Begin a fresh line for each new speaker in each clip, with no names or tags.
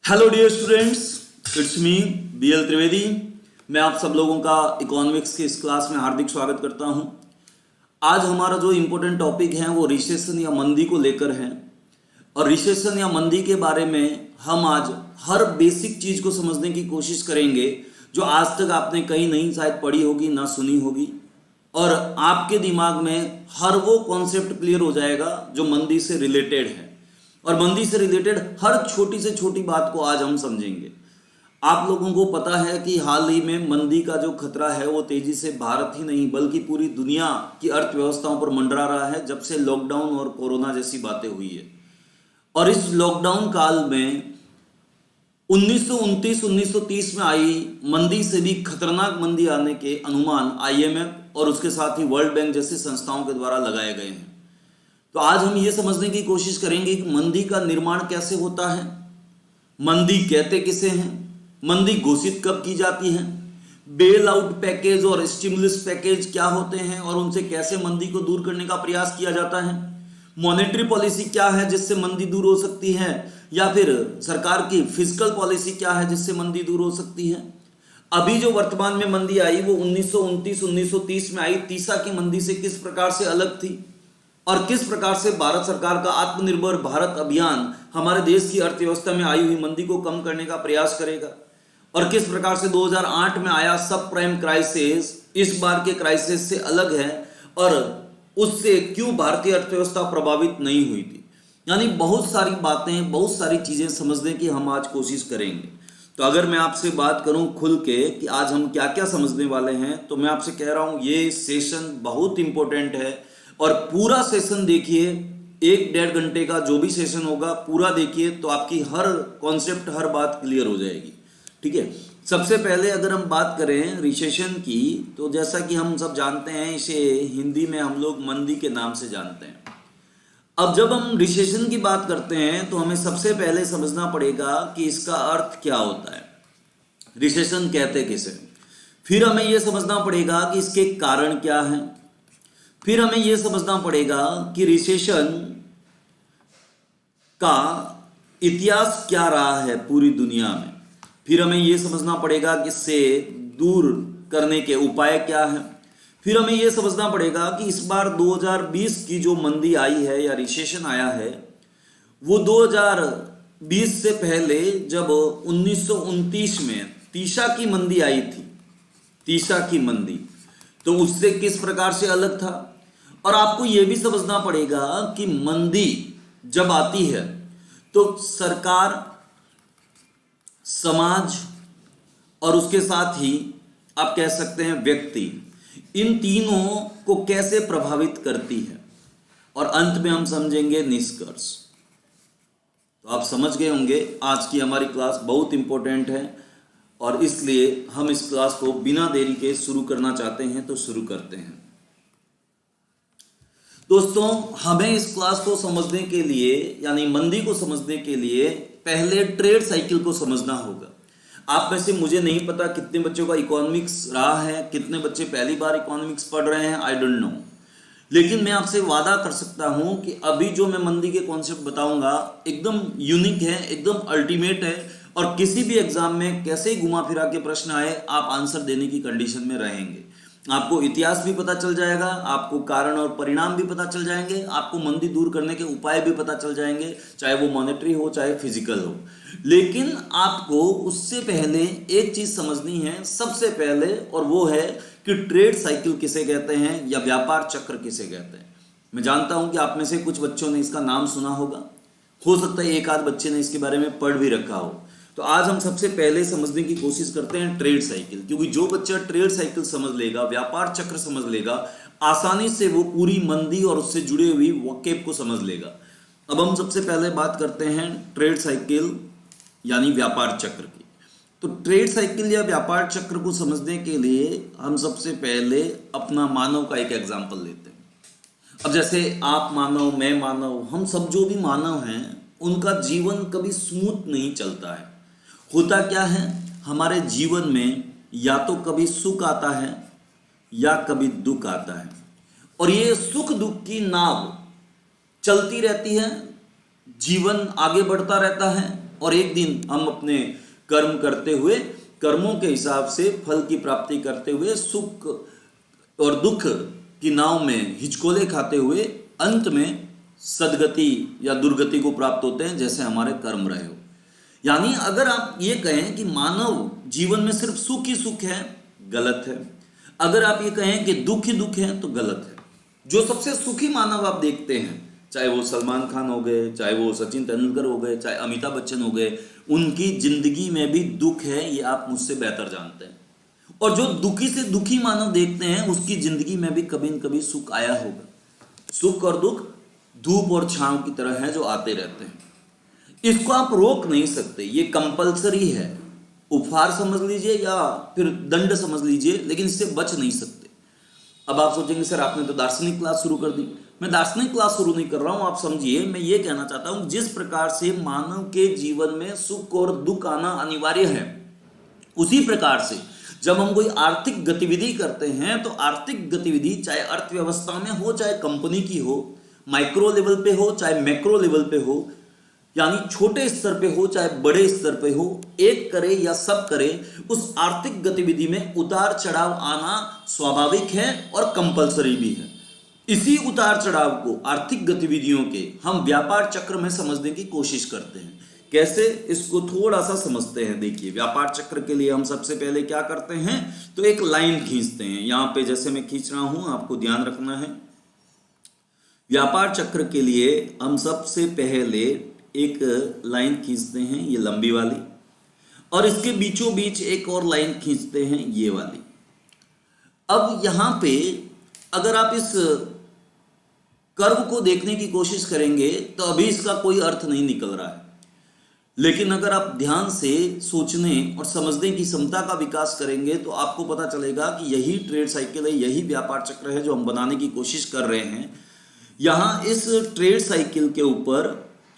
Hello dear students, it's me BL Trivedi. मैं आप सब लोगों का इकोनॉमिक्स की इस क्लास में हार्दिक स्वागत करता हूं। आज हमारा जो इम्पोर्टेंट टॉपिक है वो रिसेशन या मंदी को लेकर है। और रिसेशन या मंदी के बारे में हम आज हर बेसिक चीज को समझने की कोशिश करेंगे जो आज तक आपने कहीं नहीं शायद पढ़ी होगी ना सुनी होगी, और आपके दिमाग में हर वो कॉन्सेप्ट क्लियर हो जाएगा जो मंदी से रिलेटेड है। और मंदी से रिलेटेड हर छोटी से छोटी बात को आज हम समझेंगे। आप लोगों को पता है कि हाल ही में मंदी का जो खतरा है वो तेजी से भारत ही नहीं बल्कि पूरी दुनिया की अर्थव्यवस्थाओं पर मंडरा रहा है जब से लॉकडाउन और कोरोना जैसी बातें हुई है। और इस लॉकडाउन काल में 1929-1930 में आई मंदी से भी खतरनाक मंदी आने के अनुमान IMF और उसके साथ ही वर्ल्ड बैंक जैसी संस्थाओं के द्वारा लगाए गए हैं। तो आज हम ये समझने की कोशिश करेंगे कि मंदी का निर्माण कैसे होता है, मंदी कहते किसे हैं, मंदी घोषित कब की जाती है, बेल आउट पैकेज और स्टिमुलस पैकेज क्या होते हैं और उनसे कैसे मंदी को दूर करने का प्रयास किया जाता है, मॉनेटरी पॉलिसी क्या है जिससे मंदी दूर हो सकती है, या फिर सरकार की फिजिकल पॉलिसी क्या है जिससे मंदी दूर हो सकती है। अभी जो वर्तमान में मंदी आई वो 1929-1930 में आई तीसा की मंदी से किस प्रकार से अलग थी और किस प्रकार से भारत सरकार का आत्मनिर्भर भारत अभियान हमारे देश की अर्थव्यवस्था में आई हुई मंदी को कम करने का प्रयास करेगा, और किस प्रकार से 2008 में आया सब प्राइम क्राइसिस इस बार के क्राइसिस से अलग है और उससे क्यों भारतीय अर्थव्यवस्था प्रभावित नहीं हुई थी। यानी बहुत सारी बातें, बहुत सारी चीजें समझने की हम आज कोशिश करेंगे। तो अगर मैं आपसे बात करूं खुल के कि आज हम क्या क्या समझने वाले हैं, तो मैं आपसे कह रहा हूं ये सेशन बहुत इंपॉर्टेंट है और पूरा सेशन देखिए। 1-1.5 घंटे का जो भी सेशन होगा पूरा देखिए तो आपकी हर कॉन्सेप्ट, हर बात क्लियर हो जाएगी। ठीक है, सबसे पहले अगर हम बात करें रिसेशन की, तो जैसा कि हम सब जानते हैं इसे हिंदी में हम लोग मंदी के नाम से जानते हैं। अब जब हम रिसेशन की बात करते हैं तो हमें सबसे पहले समझना पड़ेगा कि इसका अर्थ क्या होता है, रिसेशन कहते किसे। फिर हमें यह समझना पड़ेगा कि इसके कारण क्या हैं। फिर हमें यह समझना पड़ेगा कि रिसेशन का इतिहास क्या रहा है पूरी दुनिया में। फिर हमें यह समझना पड़ेगा कि इससे दूर करने के उपाय क्या हैं। फिर हमें यह समझना पड़ेगा कि इस बार 2020 की जो मंदी आई है या रिसेशन आया है वो 2020 से पहले जब 1929 में तीसा की मंदी आई थी, तीसा की मंदी, तो उससे किस प्रकार से अलग था। और आपको यह भी समझना पड़ेगा कि मंदी जब आती है तो सरकार, समाज और उसके साथ ही आप कह सकते हैं व्यक्ति, इन तीनों को कैसे प्रभावित करती है। और अंत में हम समझेंगे निष्कर्ष। तो आप समझ गए होंगे आज की हमारी क्लास बहुत इंपॉर्टेंट है और इसलिए हम इस क्लास को बिना देरी के शुरू करना चाहते हैं। तो शुरू करते हैं। दोस्तों, हमें इस क्लास को समझने के लिए यानी मंदी को समझने के लिए पहले ट्रेड साइकिल को समझना होगा। आप में से मुझे नहीं पता कितने बच्चों का इकोनॉमिक्स रहा है, कितने बच्चे पहली बार इकोनॉमिक्स पढ़ रहे हैं, आई डोंट नो। लेकिन मैं आपसे वादा कर सकता हूं कि अभी जो मैं मंदी के कॉन्सेप्ट बताऊंगा एकदम यूनिक है, एकदम अल्टीमेट है और किसी भी एग्जाम में कैसे ही घुमा फिरा के प्रश्न आए आप आंसर देने की कंडीशन में रहेंगे। आपको इतिहास भी पता चल जाएगा, आपको कारण और परिणाम भी पता चल जाएंगे, आपको मंदी दूर करने के उपाय भी पता चल जाएंगे, चाहे वो मॉनेटरी हो चाहे फिजिकल हो। लेकिन आपको उससे पहले एक चीज समझनी है सबसे पहले, और वो है कि ट्रेड साइकिल किसे कहते हैं या व्यापार चक्र किसे कहते हैं। मैं जानता हूं कि आप में से कुछ बच्चों ने इसका नाम सुना होगा, हो सकता है एक आध बच्चे ने इसके बारे में पढ़ भी रखा हो। तो आज हम सबसे पहले समझने की कोशिश करते हैं ट्रेड साइकिल, क्योंकि जो बच्चा ट्रेड साइकिल समझ लेगा, व्यापार चक्र समझ लेगा, आसानी से वो पूरी मंदी और उससे जुड़ी हुई वकेब को समझ लेगा। अब हम सबसे पहले बात करते हैं ट्रेड साइकिल यानी व्यापार चक्र की। तो ट्रेड साइकिल या व्यापार चक्र को समझने के लिए हम सबसे पहले अपना मानव का एक एग्जाम्पल लेते हैं। अब जैसे आप मानव, मैं मानव, हम सब जो भी मानव हैं उनका जीवन कभी स्मूथ नहीं चलता है। होता क्या है, हमारे जीवन में या तो कभी सुख आता है या कभी दुख आता है, और ये सुख दुख की नाव चलती रहती है, जीवन आगे बढ़ता रहता है, और एक दिन हम अपने कर्म करते हुए, कर्मों के हिसाब से फल की प्राप्ति करते हुए, सुख और दुख की नाव में हिचकोले खाते हुए अंत में सदगति या दुर्गति को प्राप्त होते हैं, जैसे हमारे कर्म रहे हो। यानी अगर आप ये कहें कि मानव जीवन में सिर्फ सुख ही सुख है, गलत है। अगर आप ये कहें कि दुख ही दुख है, तो गलत है। जो सबसे सुखी मानव आप देखते हैं, चाहे वो सलमान खान हो गए, चाहे वो सचिन तेंदुलकर हो गए, चाहे अमिताभ बच्चन हो गए, उनकी जिंदगी में भी दुख है, ये आप मुझसे बेहतर जानते हैं। और जो दुखी से दुखी मानव देखते हैं, उसकी जिंदगी में भी कभी न कभी सुख आया होगा। सुख और दुख धूप और छांव की तरह है, जो आते रहते हैं। इसको आप रोक नहीं सकते, ये कंपलसरी है। उपहार समझ लीजिए या फिर दंड समझ लीजिए, लेकिन इससे बच नहीं सकते। अब आप सोचेंगे सर आपने तो दार्शनिक क्लास शुरू कर दी। मैं दार्शनिक क्लास शुरू नहीं कर रहा हूं, आप समझिए। मैं ये कहना चाहता हूं, जिस प्रकार से मानव के जीवन में सुख और दुख आना अनिवार्य है, उसी प्रकार से जब हम कोई आर्थिक गतिविधि करते हैं, तो आर्थिक गतिविधि चाहे अर्थव्यवस्था में हो, चाहे कंपनी की हो, माइक्रो लेवल पे हो, चाहे मैक्रो लेवल पे हो, यानी छोटे स्तर पे हो चाहे बड़े स्तर पे हो, एक करे या सब करे, उस आर्थिक गतिविधि में उतार चढ़ाव आना स्वाभाविक है और कंपलसरी भी है। इसी उतार चढ़ाव को आर्थिक गतिविधियों के हम व्यापार चक्र में समझने की कोशिश करते हैं। कैसे, इसको थोड़ा सा समझते हैं। देखिए, व्यापार चक्र के लिए हम सबसे पहले क्या करते हैं, तो एक लाइन खींचते हैं। यहां पे जैसे मैं खींच रहा हूं, आपको ध्यान रखना है। व्यापार चक्र के लिए हम सबसे पहले एक लाइन खींचते हैं, ये लंबी वाली, और इसके बीचों बीच एक और लाइन खींचते हैं, ये वाली। अब यहां पे अगर आप इस कर्व को देखने की कोशिश करेंगे, तो अभी इसका कोई अर्थ नहीं निकल रहा है। लेकिन अगर आप ध्यान से सोचने और समझने की क्षमता का विकास करेंगे, तो आपको पता चलेगा कि यही ट्रेड साइकिल है, यही व्यापार चक्र है जो हम बनाने की कोशिश कर रहे हैं। यहां इस ट्रेड साइकिल के ऊपर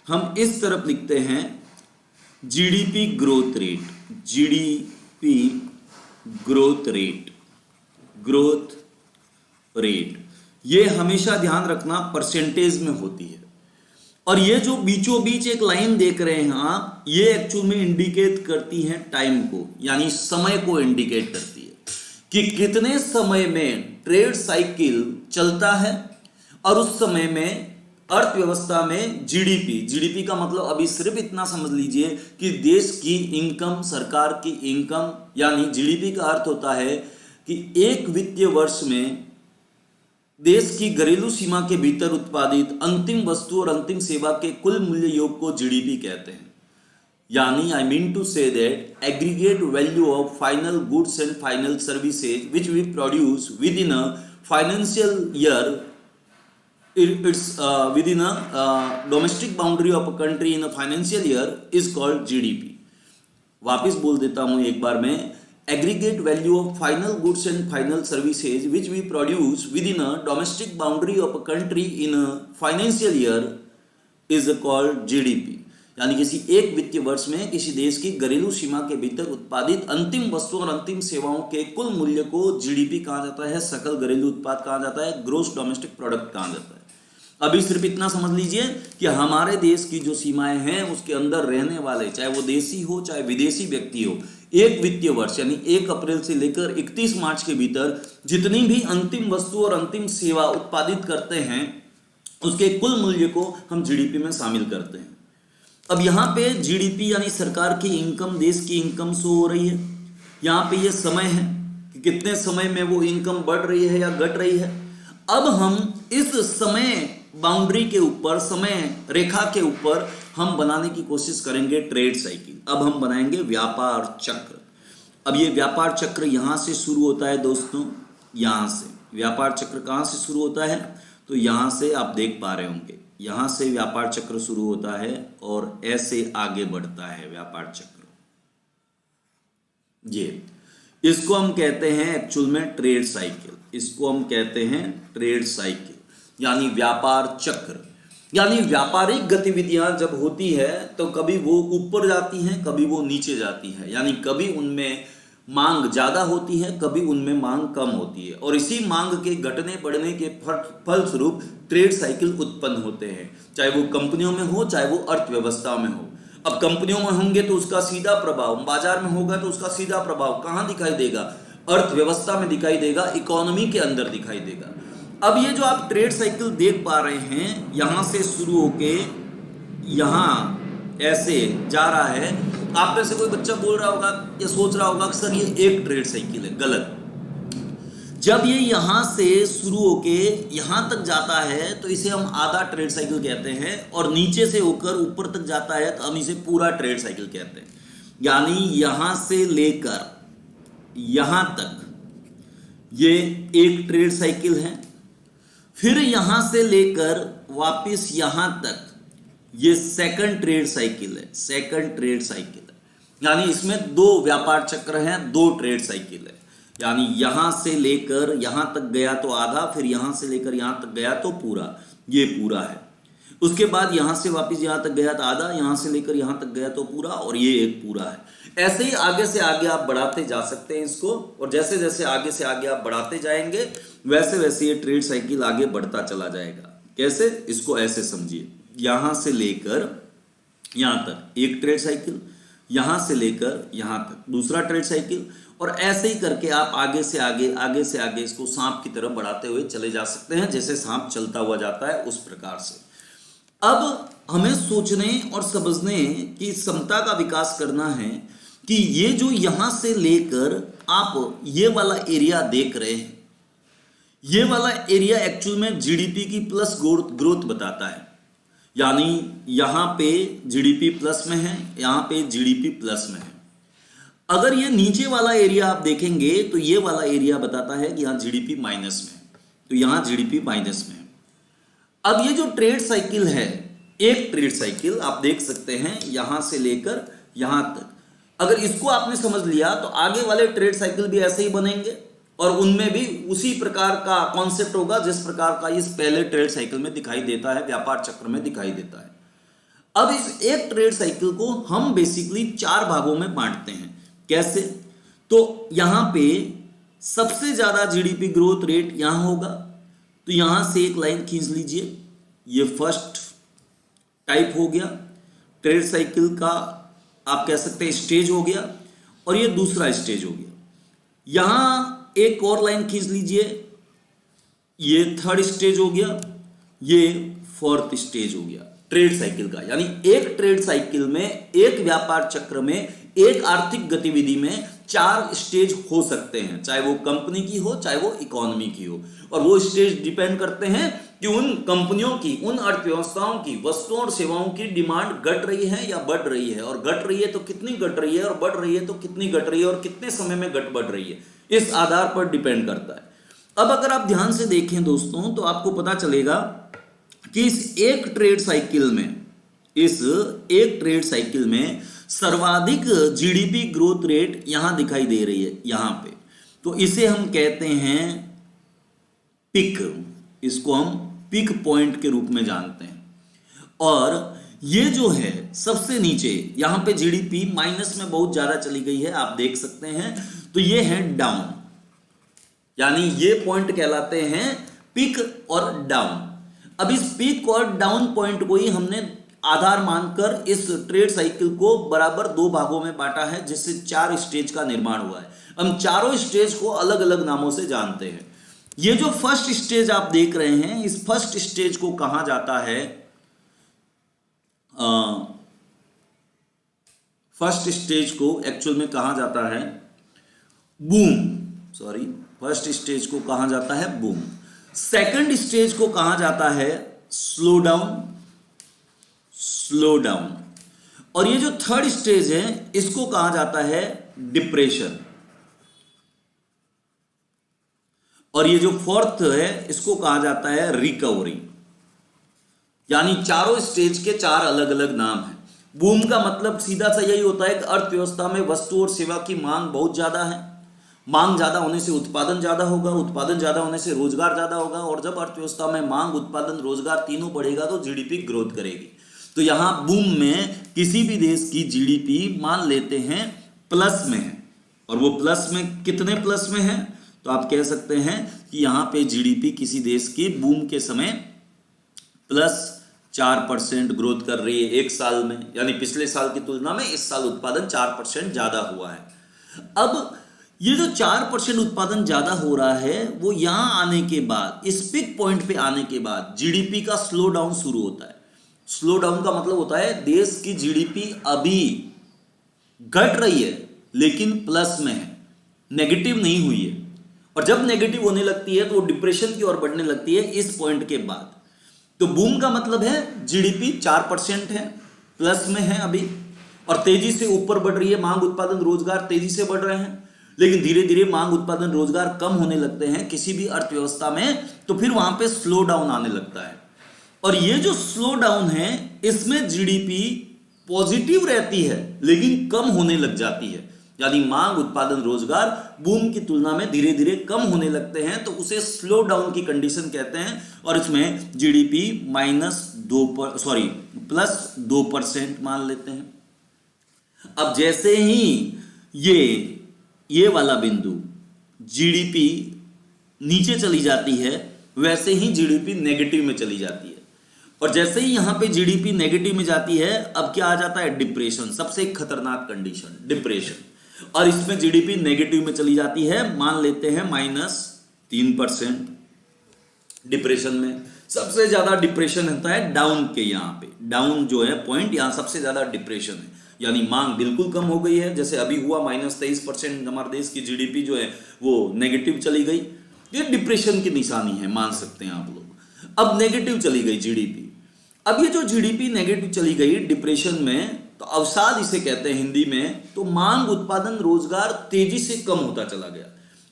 हम इस तरफ लिखते हैं GDP growth rate, GDP growth rate, growth rate. ये हमेशा ध्यान रखना परसेंटेज में होती है। और ये जो बीचों बीच एक लाइन देख रहे हैं आप, ये एक्चुअल में इंडिकेट करती है टाइम को, यानी समय को इंडिकेट करती है कि कितने समय में ट्रेड साइकिल चलता है, और उस समय में अर्थव्यवस्था में जीडीपी, जीडीपी का मतलब अभी सिर्फ इतना समझ लीजिए कि देश की इनकम, सरकार की इनकम, यानी जीडीपी का अर्थ होता है कि एक वित्तीय वर्ष में देश की घरेलू सीमा के भीतर उत्पादित अंतिम वस्तु और अंतिम सेवा के कुल मूल्य योग को जीडीपी कहते हैं। यानी I mean to say that aggregate value of final goods and final services which we produce within a financial year, it's within a domestic boundary of a country in a financial year is called GDP। वापिस बोल देता हूं एक बार में, aggregate value of final goods and final services which we produce within a domestic boundary of a country in a financial year is called GDP। यानी किसी एक वित्तीय वर्ष में किसी देश की घरेलू सीमा के भीतर उत्पादित अंतिम वस्तुओं और अंतिम सेवाओं के कुल मूल्य को जीडीपी कहा जाता है, सकल घरेलू उत्पाद कहा जाता है, ग्रोस डोमेस्टिक प्रोडक्ट कहा जाता है। अभी सिर्फ इतना समझ लीजिए कि हमारे देश की जो सीमाएं हैं, उसके अंदर रहने वाले, चाहे वो देशी हो चाहे विदेशी व्यक्ति हो, एक वित्तीय वर्ष यानी 1 अप्रैल से लेकर 31 मार्च के भीतर जितनी भी अंतिम वस्तु और अंतिम सेवा उत्पादित करते हैं, उसके कुल मूल्य को हम जीडीपी में शामिल करते हैं। अब यहाँ पे जीडीपी यानी सरकार की इनकम, देश की इनकम शो हो रही है। यहाँ पे ये समय है कि कितने समय में वो इनकम बढ़ रही है या घट रही है। अब हम इस समय बाउंड्री के ऊपर, समय रेखा के ऊपर हम बनाने की कोशिश करेंगे ट्रेड साइकिल। अब हम बनाएंगे व्यापार चक्र। अब ये व्यापार चक्र यहां से शुरू होता है दोस्तों, यहां से व्यापार चक्र कहां से शुरू होता है, तो यहां से आप देख पा रहे होंगे, यहां से व्यापार चक्र शुरू होता है और ऐसे आगे बढ़ता है व्यापार चक्र। ये इसको हम कहते हैं एक्चुअल में ट्रेड साइकिल, इसको हम कहते हैं ट्रेड साइकिल यानी व्यापार चक्र। यानी व्यापारिक गतिविधियां जब होती है तो कभी वो ऊपर जाती हैं, कभी वो नीचे जाती है, यानी कभी उनमें मांग ज्यादा होती है, कभी उनमें मांग कम होती है, और इसी मांग के घटने बढ़ने के फलस्वरूप ट्रेड साइकिल उत्पन्न होते हैं, चाहे वो कंपनियों में हो चाहे वो अर्थव्यवस्था में हो। अब कंपनियों में होंगे तो उसका सीधा प्रभाव, बाजार में होगा तो उसका सीधा प्रभाव कहां दिखाई देगा? अर्थव्यवस्था में दिखाई देगा, इकोनॉमी के अंदर दिखाई देगा। अब ये जो आप ट्रेड साइकिल देख पा रहे हैं, यहां से शुरू होके यहां ऐसे जा रहा है। आप में से कोई बच्चा बोल रहा होगा या सोच रहा होगा कि सर ये एक ट्रेड साइकिल है। गलत। जब ये यहां से शुरू होके यहां तक जाता है तो इसे हम आधा ट्रेड साइकिल कहते हैं, और नीचे से होकर ऊपर तक जाता है तो हम इसे पूरा ट्रेड साइकिल कहते हैं। यानी यहां से लेकर यहां तक ये एक ट्रेड साइकिल है, फिर यहां से लेकर वापस यहां तक ये सेकंड ट्रेड साइकिल है। सेकंड ट्रेड साइकिल है, यानी इसमें दो व्यापार चक्र हैं, दो ट्रेड साइकिल है। यानी यहां से लेकर यहां तक गया तो आधा, फिर यहां से लेकर यहां तक गया तो पूरा, ये पूरा है। उसके बाद यहां से वापस यहां तक गया तो आधा, यहां से लेकर यहां तक गया तो पूरा, और ये एक पूरा है। ऐसे ही आगे से आगे आप बढ़ाते जा सकते हैं इसको, और जैसे जैसे आगे से आगे आप बढ़ाते जाएंगे वैसे वैसे ये ट्रेड साइकिल आगे बढ़ता चला जाएगा। कैसे? इसको ऐसे समझिए, यहां से लेकर यहां तक एक ट्रेड साइकिल, यहां से लेकर यहां तक दूसरा ट्रेड साइकिल, और ऐसे ही करके आप आगे से आगे इसको सांप की तरफ बढ़ाते हुए चले जा सकते हैं। जैसे सांप चलता हुआ जाता है उस प्रकार से। अब हमें सोचने और समझने की क्षमता का विकास करना है कि ये जो यहां से लेकर आप ये वाला एरिया देख रहे हैं, ये वाला एरिया एक्चुअल में जीडीपी की प्लस ग्रोथ बताता है। यानी यहां पे जीडीपी प्लस में है, यहां पे जीडीपी प्लस में है। अगर ये नीचे वाला एरिया आप देखेंगे तो ये वाला एरिया बताता है कि यहां जीडीपी माइनस में, तो यहां जीडीपी माइनस में। अब ये जो ट्रेड साइकिल है, एक ट्रेड साइकिल आप देख सकते हैं यहां से लेकर यहां तक। अगर इसको आपने समझ लिया तो आगे वाले ट्रेड साइकिल भी ऐसे ही बनेंगे, और उनमें भी उसी प्रकार का कॉन्सेप्ट होगा जिस प्रकार का इस पहले ट्रेड साइकिल में दिखाई देता है, व्यापार चक्र में दिखाई देता है। अब इस एक ट्रेड साइकिल को हम बेसिकली 4 भागों में बांटते हैं। कैसे? तो यहां पे सबसे ज्यादा जीडीपी ग्रोथ रेट यहां होगा, तो यहां से एक लाइन खींच लीजिए। ये फर्स्ट टाइप हो गया ट्रेड साइकिल का, आप कह सकते हैं स्टेज हो गया, और ये दूसरा स्टेज हो गया। यहां एक और लाइन खींच लीजिए, ये थर्ड स्टेज हो गया, ये फोर्थ स्टेज हो गया ट्रेड साइकिल का। यानी एक ट्रेड साइकिल में, एक व्यापार चक्र में, एक आर्थिक गतिविधि में 4 स्टेज हो सकते हैं, चाहे वो कंपनी की हो, चाहे वो इकोनॉमी की हो। और वो स्टेज डिपेंड करते हैं कि उन कंपनियों की, उन अर्थव्यवस्थाओं की वस्तुओं और सेवाओं की डिमांड घट रही है या बढ़ रही है, और घट रही है तो कितनी घट रही है, और बढ़ रही है तो कितनी घट रही है, और कितने समय में घट बढ़ रही है, इस आधार पर डिपेंड करता है। अब अगर आप ध्यान से देखें दोस्तों तो आपको पता चलेगा कि इस एक ट्रेड साइकिल में सर्वाधिक जीडीपी ग्रोथ रेट यहां दिखाई दे रही है, यहां पे। तो इसे हम कहते हैं पिक, इसको हम पिक पॉइंट के रूप में जानते हैं। और ये जो है सबसे नीचे, यहां पे जीडीपी माइनस में बहुत ज्यादा चली गई है, आप देख सकते हैं, तो ये है डाउन। यानी ये पॉइंट कहलाते हैं पिक और डाउन। अब इस पिक और डाउन पॉइंट को ही हमने आधार मानकर इस ट्रेड साइकिल को बराबर 2 भागों में बांटा है, जिससे 4 स्टेज का निर्माण हुआ है। हम चारों स्टेज को अलग अलग नामों से जानते हैं। ये जो फर्स्ट स्टेज आप देख रहे हैं, इस फर्स्ट स्टेज को कहा जाता है, फर्स्ट स्टेज को एक्चुअल में कहा जाता है बूम। सॉरी, फर्स्ट स्टेज को कहा जाता है बूम। सेकंड स्टेज को कहा जाता है स्लो डाउन। और ये जो थर्ड स्टेज है इसको कहा जाता है डिप्रेशन। और ये जो फोर्थ है इसको कहा जाता है रिकवरी। यानी चारों स्टेज के 4 अलग अलग नाम हैं। बूम का मतलब सीधा सा यही होता है कि अर्थव्यवस्था में वस्तु और सेवा की मांग बहुत ज्यादा है, मांग ज्यादा होने से उत्पादन ज्यादा होगा, उत्पादन ज्यादा होने से रोजगार ज्यादा होगा, और जब अर्थव्यवस्था में मांग, उत्पादन, रोजगार तीनों बढ़ेगा तो जीडीपी ग्रोथ करेगी। तो यहां बूम में किसी भी देश की जीडीपी मान लेते हैं प्लस में है, और वो प्लस में कितने प्लस में है, तो आप कह सकते हैं कि यहां पे जीडीपी किसी देश की बूम के समय 4% ग्रोथ कर रही है एक साल में, यानी पिछले साल की तुलना में इस साल उत्पादन 4% ज्यादा हुआ है। अब ये जो 4% उत्पादन ज्यादा हो रहा है वो यहां आने के बाद, इस पिक पॉइंट पे आने के बाद जीडीपी का स्लो डाउन शुरू होता है। स्लो डाउन का मतलब होता है देश की जीडीपी अभी घट रही है लेकिन प्लस में है, नेगेटिव नहीं हुई है। और जब नेगेटिव होने लगती है तो वो डिप्रेशन की ओर बढ़ने लगती है इस पॉइंट के बाद। तो बूम का मतलब है जीडीपी 4% है, प्लस में है अभी, और तेजी से ऊपर बढ़ रही है। मांग, उत्पादन, रोजगार तेजी से बढ़ रहे हैं, लेकिन धीरे धीरे मांग, उत्पादन, रोजगार कम होने लगते हैं किसी भी अर्थव्यवस्था में, तो फिर वहां पे स्लो डाउन आने लगता है। और ये जो स्लो डाउन है इसमें जीडीपी पॉजिटिव रहती है लेकिन कम होने लग जाती है, यानी मांग, उत्पादन, रोजगार बूम की तुलना में धीरे धीरे कम होने लगते हैं, तो उसे स्लो डाउन की कंडीशन कहते हैं। और इसमें जीडीपी +2% मान लेते हैं। अब जैसे ही ये वाला बिंदु जीडीपी नीचे चली जाती है वैसे ही जीडीपी नेगेटिव में चली जाती है। और जैसे ही यहां पे जीडीपी नेगेटिव में जाती है अब क्या आ जाता है, डिप्रेशन, सबसे खतरनाक कंडीशन डिप्रेशन। और इसमें जीडीपी नेगेटिव में चली जाती है, मान लेते हैं -3%। डिप्रेशन में सबसे ज्यादा डिप्रेशन होता है डाउन के, यहां पे डाउन जो है पॉइंट, यहां सबसे ज्यादा डिप्रेशन है, यानी मांग बिल्कुल कम हो गई है, जैसे अभी हुआ -23% हमारे देश की जीडीपी जो है वो नेगेटिव चली गई। ये डिप्रेशन की निशानी है, मान सकते हैं आप लोग। अब नेगेटिव चली गई जीडीपी। अब ये जो जीडीपी नेगेटिव चली गई डिप्रेशन में, तो अवसाद इसे कहते हैं हिंदी में। तो मांग, उत्पादन, रोजगार तेजी से कम होता चला गया।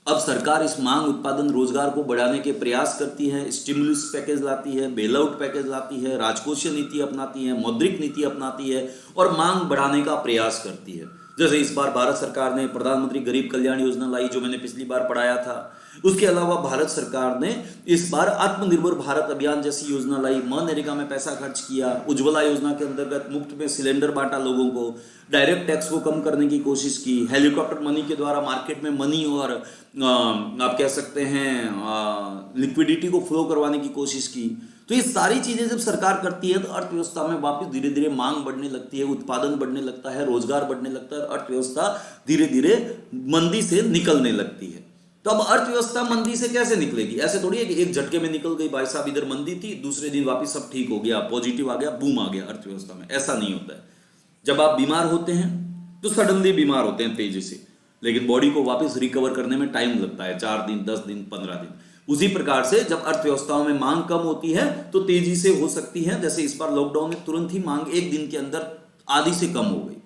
अब सरकार इस मांग, उत्पादन, रोजगार को बढ़ाने के प्रयास करती है, स्टिमुलस पैकेज लाती है, बेल आउट पैकेज लाती है, राजकोषीय नीति अपनाती है, मौद्रिक नीति अपनाती है और मांग बढ़ाने का प्रयास करती है। जैसे इस बार भारत सरकार ने प्रधानमंत्री गरीब कल्याण योजना लाई, जो मैंने पिछली बार पढ़ाया था। उसके अलावा भारत सरकार ने इस बार आत्मनिर्भर भारत अभियान जैसी योजना लाई, मनरेगा में पैसा खर्च किया, उज्ज्वला योजना के अंतर्गत मुफ्त में सिलेंडर बांटा लोगों को, डायरेक्ट टैक्स को कम करने की कोशिश की, हेलीकॉप्टर मनी के द्वारा मार्केट में मनी और आप कह सकते हैं लिक्विडिटी को फ्लो करवाने की कोशिश की। तो ये सारी चीजें जब सरकार करती है तो अर्थव्यवस्था में वापस धीरे धीरे मांग बढ़ने लगती है, उत्पादन बढ़ने लगता है, रोजगार बढ़ने लगता है, अर्थव्यवस्था धीरे धीरे मंदी से निकलने लगती है। तो अब अर्थव्यवस्था मंदी से कैसे निकलेगी? ऐसे थोड़ी है कि एक झटके में निकल गई, भाई साहब इधर मंदी थी, दूसरे दिन वापस सब ठीक हो गया, पॉजिटिव आ गया, बूम आ गया अर्थव्यवस्था में। ऐसा नहीं होता है। जब आप बीमार होते हैं तो सडनली बीमार होते हैं तेजी से, लेकिन बॉडी को वापस रिकवर करने में टाइम लगता है, 4 दिन, 10 दिन, 15 दिन। उसी प्रकार से जब अर्थव्यवस्थाओं में मांग कम होती है तो तेजी से हो सकती है। जैसे इस बार लॉकडाउन में तुरंत ही मांग एक दिन के अंदर आधी से कम हो गई।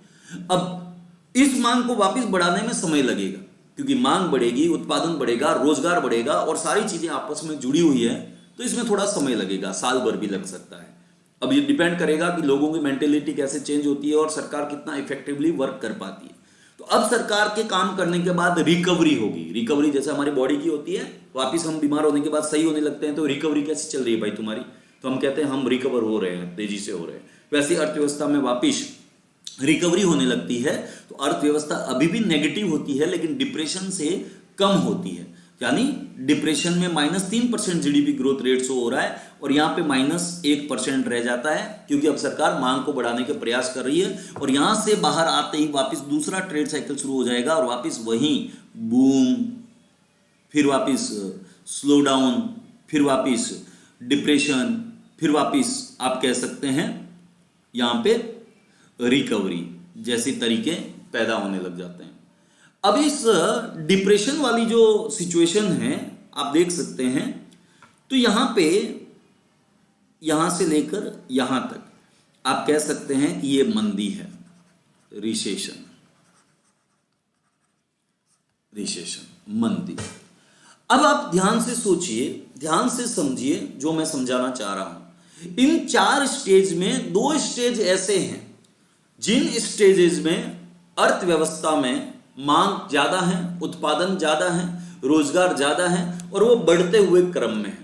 अब इस मांग को वापस बढ़ाने में समय लगेगा, क्योंकि मांग बढ़ेगी, उत्पादन बढ़ेगा, रोजगार बढ़ेगा और सारी चीजें आपस में जुड़ी हुई है, तो इसमें थोड़ा समय लगेगा, साल भर भी लग सकता है। अब ये डिपेंड करेगा कि लोगों की मेंटेलिटी कैसे चेंज होती है और सरकार कितना इफेक्टिवली वर्क कर पाती है। तो अब सरकार के काम करने के बाद रिकवरी होगी। रिकवरी जैसे हमारी बॉडी की होती है, वापिस हम बीमार होने के बाद सही होने लगते हैं, तो रिकवरी कैसे चल रही है भाई तुम्हारी, तो हम कहते हैं हम रिकवर हो रहे हैं, तेजी से हो रहे हैं। वैसे अर्थव्यवस्था में वापिस रिकवरी होने लगती है। तो अर्थव्यवस्था अभी भी नेगेटिव होती है लेकिन डिप्रेशन से कम होती है, यानी डिप्रेशन में -3% जीडीपी ग्रोथ रेट शो हो रहा है और यहाँ पे -1% रह जाता है, क्योंकि अब सरकार मांग को बढ़ाने के प्रयास कर रही है। और यहाँ से बाहर आते ही वापस दूसरा ट्रेड साइकिल शुरू हो जाएगा और वापस वहीं बूम, फिर वापस स्लो डाउन, फिर वापस डिप्रेशन, फिर वापस आप कह सकते हैं यहाँ पे रिकवरी जैसे तरीके पैदा होने लग जाते हैं। अब इस डिप्रेशन वाली जो सिचुएशन है आप देख सकते हैं, तो यहां पे यहां से लेकर यहां तक आप कह सकते हैं कि ये मंदी है, रिसेशन, मंदी। अब आप ध्यान से सोचिए, ध्यान से समझिए जो मैं समझाना चाह रहा हूं। इन 4 स्टेज में 2 स्टेज ऐसे हैं जिन स्टेजेस में अर्थव्यवस्था में मांग ज्यादा है, उत्पादन ज्यादा है, रोजगार ज्यादा है और वो बढ़ते हुए क्रम में है।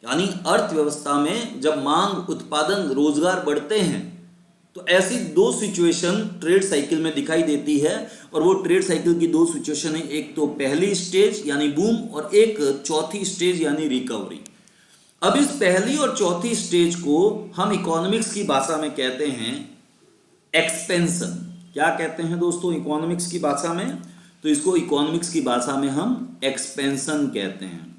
यानी अर्थव्यवस्था में जब मांग, उत्पादन, रोजगार बढ़ते हैं तो ऐसी 2 सिचुएशन ट्रेड साइकिल में दिखाई देती है। और वो ट्रेड साइकिल की 2 सिचुएशन है, एक तो पहली स्टेज यानी बूम और एक चौथी स्टेज यानी रिकवरी। अब इस पहली और चौथी स्टेज को हम इकोनॉमिक्स की भाषा में कहते हैं एक्सपेंशन। क्या कहते हैं दोस्तों इकोनॉमिक्स की भाषा में? तो इसको इकोनॉमिक्स की भाषा में हम एक्सपेंशन कहते हैं,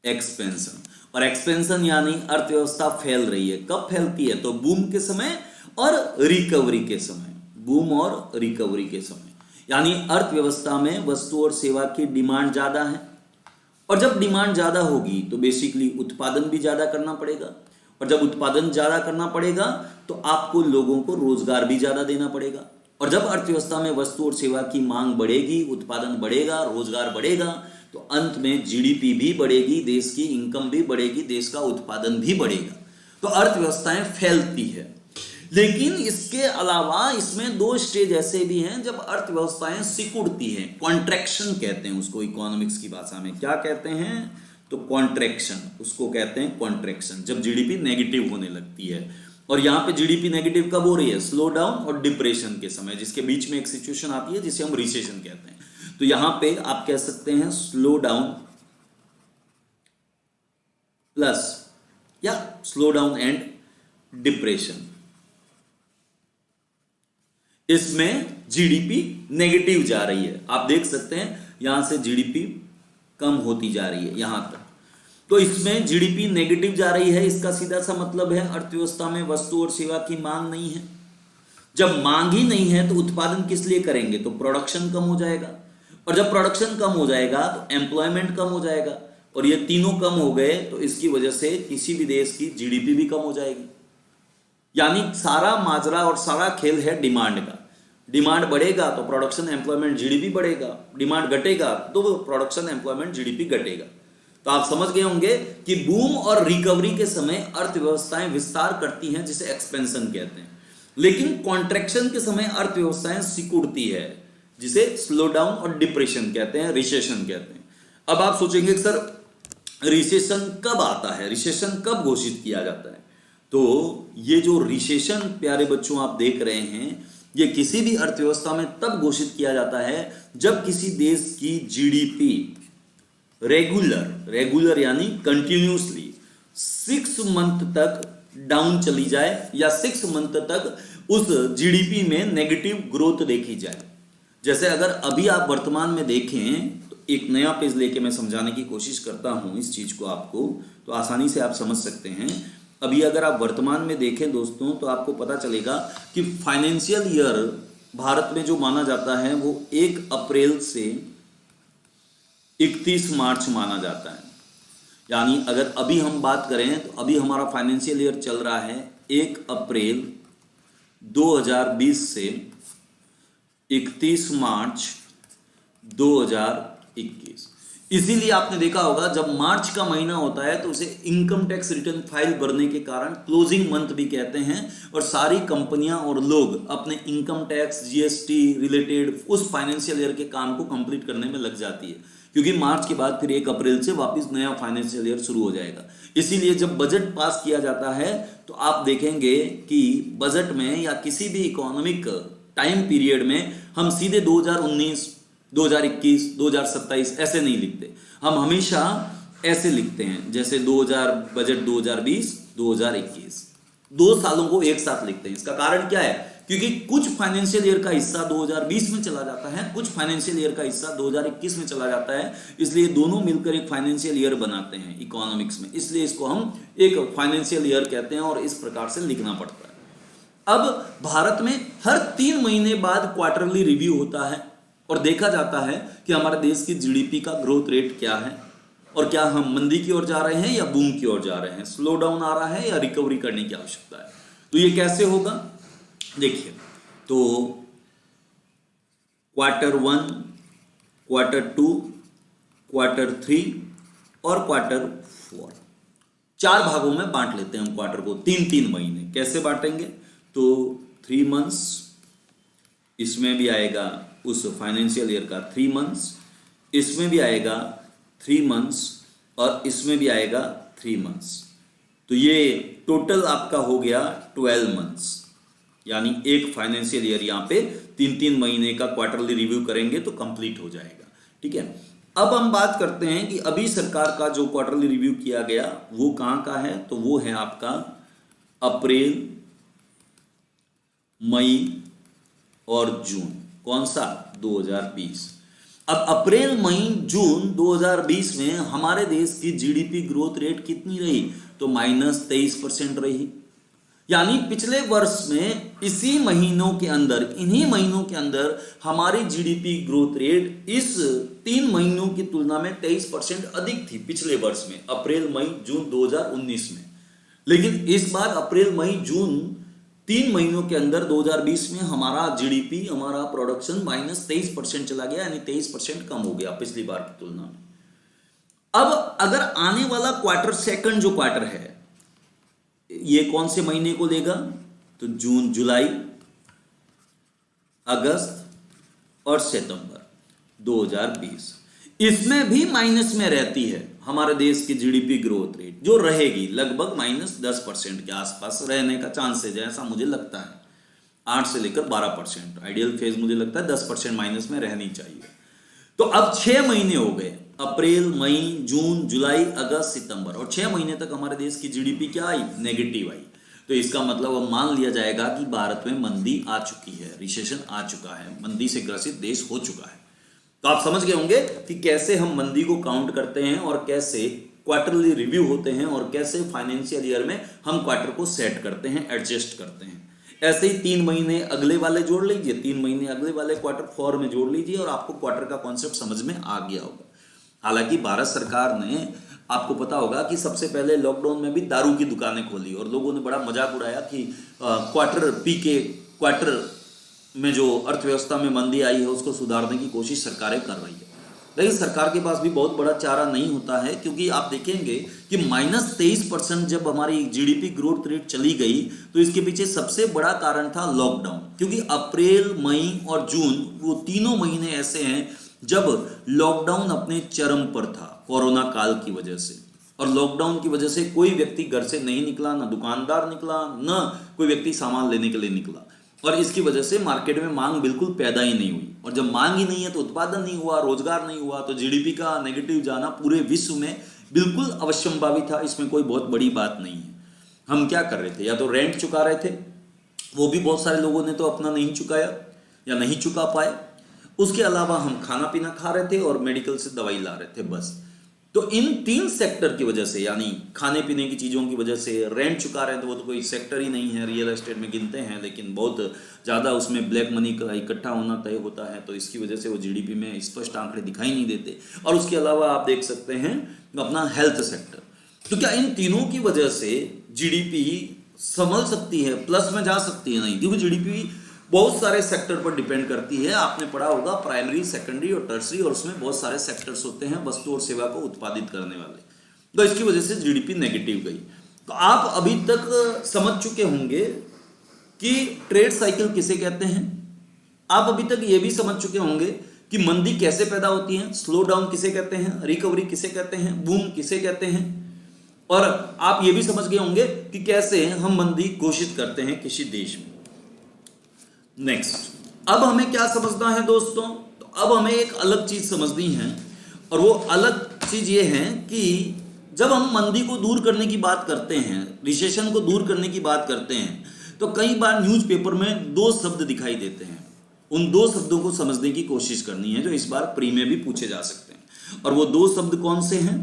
एक्सपेंशन। और एक्सपेंशन यानी अर्थव्यवस्था फैल रही है। कब फैलती है? तो बूम के समय और रिकवरी के समय, बूम और रिकवरी के समय। यानी अर्थव्यवस्था में वस्तु और सेवा की डिमांड ज्यादा है, और जब डिमांड ज्यादा होगी तो बेसिकली उत्पादन भी ज्यादा करना पड़ेगा, और जब उत्पादन ज्यादा करना पड़ेगा तो आपको लोगों को रोजगार भी ज्यादा देना पड़ेगा। और जब अर्थव्यवस्था में वस्तु और सेवा की मांग बढ़ेगी, उत्पादन बढ़ेगा, रोजगार बढ़ेगा, तो अंत में जीडीपी भी बढ़ेगी, देश की इनकम भी बढ़ेगी, देश का उत्पादन भी बढ़ेगा। तो अर्थव्यवस्थाएं फैलती है। लेकिन इसके अलावा इसमें दो स्टेज ऐसे भी हैं जब अर्थव्यवस्थाएं सिकुड़ती हैं। कॉन्ट्रैक्शन कहते हैं उसको इकोनॉमिक्स की भाषा में। क्या कहते हैं? तो कॉन्ट्रैक्शन, उसको कहते हैं कॉन्ट्रैक्शन, जब जीडीपी नेगेटिव होने लगती है। और यहां पे जीडीपी नेगेटिव कब हो रही है? स्लो डाउन और डिप्रेशन के समय, जिसके बीच में एक सिचुएशन आती है जिसे हम रिसेशन कहते हैं। तो यहां पे आप कह सकते हैं स्लो डाउन प्लस या स्लो डाउन एंड डिप्रेशन। इसमें जीडीपी नेगेटिव जा रही है, आप देख सकते हैं यहां से जीडीपी कम होती जा रही है यहां तक। तो इसमें जीडीपी नेगेटिव जा रही है, इसका सीधा सा मतलब है अर्थव्यवस्था में वस्तु और सेवा की मांग नहीं है। जब मांग ही नहीं है तो उत्पादन किस लिए करेंगे? तो प्रोडक्शन कम हो जाएगा, और जब प्रोडक्शन कम हो जाएगा तो एम्प्लॉयमेंट कम हो जाएगा, और ये तीनों कम हो गए तो इसकी वजह से किसी भी देश की जीडीपी भी कम हो जाएगी। यानी सारा माजरा और सारा खेल है डिमांड का। डिमांड बढ़ेगा तो प्रोडक्शन एम्प्लॉयमेंट जीडीपी बढ़ेगा, डिमांड घटेगा तो प्रोडक्शन एम्प्लॉयमेंट जीडीपी घटेगा। तो आप समझ गए होंगे कि बूम और रिकवरी के समय अर्थव्यवस्थाएं विस्तार करती हैं, जिसे एक्सपेंशन कहते हैं। लेकिन कॉन्ट्रैक्शन के समय अर्थव्यवस्थाएं सिकुड़ती है, जिसे स्लो डाउन और डिप्रेशन कहते हैं, रिसेशन कहते हैं। अब आप सोचेंगे सर रिसेशन कब आता है, रिसेशन कब घोषित किया जाता है? तो ये जो रिसेशन प्यारे बच्चों आप देख रहे हैं, ये किसी भी अर्थव्यवस्था में तब घोषित किया जाता है जब किसी देश की जीडीपी रेगुलर यानी कंटिन्यूसली 6 मंथ तक डाउन चली जाए, या 6 मंथ तक उस जीडीपी में नेगेटिव ग्रोथ देखी जाए। जैसे अगर अभी आप वर्तमान में देखें, तो एक नया पेज लेके मैं समझाने की कोशिश करता हूं इस चीज को आपको, तो आसानी से आप समझ सकते हैं। अभी अगर आप वर्तमान में देखें दोस्तों, तो आपको पता चलेगा कि फाइनेंशियल ईयर भारत में जो माना जाता है वो 1 अप्रैल से 31 मार्च माना जाता है। यानी अगर अभी हम बात करें तो अभी हमारा फाइनेंशियल ईयर चल रहा है 1 अप्रैल 2020 से 31 मार्च 2021। इसीलिए आपने देखा होगा जब मार्च का महीना होता है तो उसे इनकम टैक्स रिटर्न फाइल भरने के कारण क्लोजिंग मंथ भी कहते हैं, और सारी कंपनियां और लोग अपने इनकम टैक्स जीएसटी रिलेटेड उस फाइनेंशियल ईयर के काम को कंप्लीट करने में लग जाती है, क्योंकि मार्च के बाद फिर 1 अप्रैल से वापस नया फाइनेंशियल ईयर शुरू हो जाएगा। इसीलिए जब बजट पास किया जाता है तो आप देखेंगे कि बजट में या किसी भी इकोनॉमिक टाइम पीरियड में हम सीधे 2019, 2021, 2027 ऐसे नहीं लिखते। हम हमेशा ऐसे लिखते हैं, जैसे 2000 बजट 2020, 2021, 2 सालों को एक साथ लिखते हैं। इसका कारण क्या है? क्योंकि कुछ फाइनेंशियल ईयर का हिस्सा 2020 में चला जाता है, कुछ फाइनेंशियल ईयर का हिस्सा 2021 में चला जाता है, इसलिए दोनों मिलकर एक फाइनेंशियल ईयर बनाते हैं इकोनॉमिक्स में। इसलिए इसको हम एक फाइनेंशियल ईयर कहते हैं और इस प्रकार से लिखना पड़ता है। अब भारत में हर 3 महीने बाद क्वार्टरली रिव्यू होता है और देखा जाता है कि हमारे देश की जीडीपी का ग्रोथ रेट क्या है, और क्या हम मंदी की ओर जा रहे हैं या बूम की ओर जा रहे हैं, स्लो डाउन आ रहा है या रिकवरी करने की आवश्यकता है। तो ये कैसे होगा? देखिए, तो Q1, Q2, Q3 और Q4 4 भागों में बांट लेते हैं हम क्वार्टर को, 3-3 महीने। कैसे बांटेंगे? तो 3 मंथ्स, इसमें भी आएगा उस फाइनेंशियल ईयर का 3 मंथ्स, इसमें भी आएगा 3 मंथ्स और इसमें भी आएगा 3 मंथ्स। तो ये टोटल आपका हो गया 12 मंथ्स। यानी एक फाइनेंशियल ईयर यहाँ पे 3-3 महीने का क्वार्टरली रिव्यू करेंगे तो कंप्लीट हो जाएगा। ठीक है। अब हम बात करते हैं कि अभी सरकार का जो क्वार्टरली रिव्यू किया गया वो कहाँ का है, तो वो है आपका अप्रैल, मई और जून। कौन सा? 2020। अब अप्रैल, मई, जून 2020 में हमारे देश की जीडीपी ग्रोथ रेट कितनी रही? तो -23% रही। यानी पिछले वर्ष में इसी महीनों के अंदर, इन्हीं महीनों के अंदर हमारी जीडीपी ग्रोथ रेट इस 3 महीनों की तुलना में 23% अधिक थी पिछले वर्ष में, अप्रैल, मई, जून 2019 में। लेकिन इस बार अप्रैल, मई, जून 3 महीनों के अंदर 2020 में हमारा जीडीपी, हमारा प्रोडक्शन -23% चला गया, यानी 23% कम हो गया पिछली बार की तुलना में। अब अगर आने वाला क्वार्टर, सेकंड जो क्वार्टर है, ये कौन से महीने को लेगा? तो जून, जुलाई, अगस्त और सितंबर 2020। इसमें भी माइनस में रहती है हमारे देश की जीडीपी ग्रोथ रेट, जो रहेगी लगभग -10% के आसपास रहने का चांसेज है, ऐसा मुझे लगता है। 8 से लेकर 12%, आइडियल फेज मुझे लगता है 10% माइनस में रहनी चाहिए। तो अब 6 महीने हो गए, अप्रैल, मई, जून, जुलाई, अगस्त, सितंबर, और 6 महीने तक हमारे देश की जीडीपी क्या आई? नेगेटिव आई। तो इसका मतलब अब मान लिया जाएगा कि भारत में मंदी आ चुकी है, रिसेशन आ चुका है, मंदी से ग्रसित देश हो चुका है। तो आप समझ गए होंगे कि कैसे हम मंदी को काउंट करते हैं और कैसे क्वार्टरली रिव्यू होते हैं और कैसे फाइनेंशियल ईयर में हम क्वार्टर को सेट करते हैं, एडजस्ट करते हैं। ऐसे ही 3 महीने अगले वाले जोड़ लीजिए, 3 महीने अगले वाले क्वार्टर 4 में जोड़ लीजिए और आपको क्वार्टर का कॉन्सेप्ट समझ में आ गया होगा। हालांकि भारत सरकार ने, आपको पता होगा कि सबसे पहले लॉकडाउन में भी दारू की दुकानें खोली और लोगों ने बड़ा मजाक उड़ाया कि क्वार्टर पी के, क्वार्टर में जो अर्थव्यवस्था में मंदी आई है उसको सुधारने की कोशिश सरकारें कर रही है। लेकिन सरकार के पास भी बहुत बड़ा चारा नहीं होता है, क्योंकि आप देखेंगे कि -23% जब हमारी जीडीपी ग्रोथ रेट चली गई तो इसके पीछे सबसे बड़ा कारण था लॉकडाउन। क्योंकि अप्रैल, मई और जून वो तीनों महीने ऐसे हैं जब लॉकडाउन अपने चरम पर था कोरोना काल की वजह से, और लॉकडाउन की वजह से कोई व्यक्ति घर से नहीं निकला, ना दुकानदार निकला, ना कोई व्यक्ति सामान लेने के लिए निकला, और इसकी वजह से मार्केट में मांग बिल्कुल पैदा ही नहीं हुई। और जब मांग ही नहीं है तो उत्पादन नहीं हुआ, रोजगार नहीं हुआ, तो जीडीपी का नेगेटिव जाना पूरे विश्व में बिल्कुल अवश्यंभावी था। इसमें कोई बहुत बड़ी बात नहीं है। हम क्या कर रहे थे? या तो रेंट चुका रहे थे, वो भी बहुत सारे लोगों ने तो अपना नहीं चुकाया या नहीं चुका पाए। उसके अलावा हम खाना पीना खा रहे थे और मेडिकल से दवाई ला रहे थे, बस। तो इन 3 सेक्टर की वजह से, यानी खाने पीने की चीज़ों की वजह से, रेंट चुका रहे हैं तो वो तो कोई सेक्टर ही नहीं है, रियल एस्टेट में गिनते हैं, लेकिन बहुत ज़्यादा उसमें ब्लैक मनी का इकट्ठा होना तय होता है, तो इसकी वजह से वो जीडीपी में स्पष्ट आंकड़े दिखाई नहीं देते। और उसके अलावा आप देख सकते हैं अपना हेल्थ सेक्टर। तो क्या इन तीनों की वजह से जीडीपी संभल सकती है, प्लस में जा सकती है? नहीं, क्योंकि जीडीपी बहुत सारे सेक्टर पर डिपेंड करती है। आपने पढ़ा होगा प्राइमरी, सेकेंडरी और टर्सरी, और उसमें बहुत सारे सेक्टर्स होते हैं वस्तु और सेवा को उत्पादित करने वाले। तो इसकी वजह से जीडीपी नेगेटिव गई। तो आप अभी तक समझ चुके होंगे कि ट्रेड साइकिल किसे कहते हैं। आप अभी तक ये भी समझ चुके होंगे कि मंदी कैसे पैदा होती है, स्लो डाउन किसे कहते हैं, रिकवरी किसे कहते हैं, बूम किसे कहते हैं। और आप ये भी समझ गए होंगे कि कैसे हम मंदी घोषित करते हैं किसी देश में। नेक्स्ट, अब हमें क्या समझना है दोस्तों? तो अब हमें एक अलग चीज समझनी है, और वो अलग चीज ये है कि जब हम मंदी को दूर करने की बात करते हैं, रिसेशन को दूर करने की बात करते हैं, तो कई बार न्यूज़पेपर में 2 शब्द दिखाई देते हैं। उन 2 शब्दों को समझने की कोशिश करनी है जो इस बार प्री में भी पूछे जा सकते हैं। और वो 2 शब्द कौन से हैं?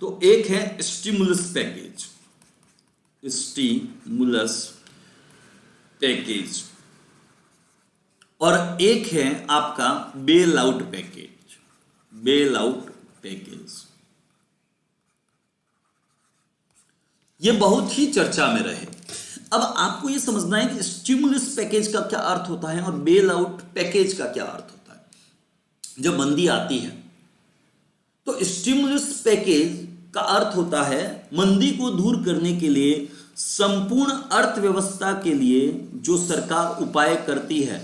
तो एक है स्टिमुलस पैकेज, स्टिमुलस पैकेज, और एक है आपका bail out package, bail out package. ये बहुत ही चर्चा में रहे। अब आपको ये समझना है कि स्टिमुलस पैकेज का क्या अर्थ होता है और बेल आउट पैकेज का क्या अर्थ होता है। जब मंदी आती है तो स्टिमुलस पैकेज का अर्थ होता है मंदी को दूर करने के लिए संपूर्ण अर्थव्यवस्था के लिए जो सरकार उपाय करती है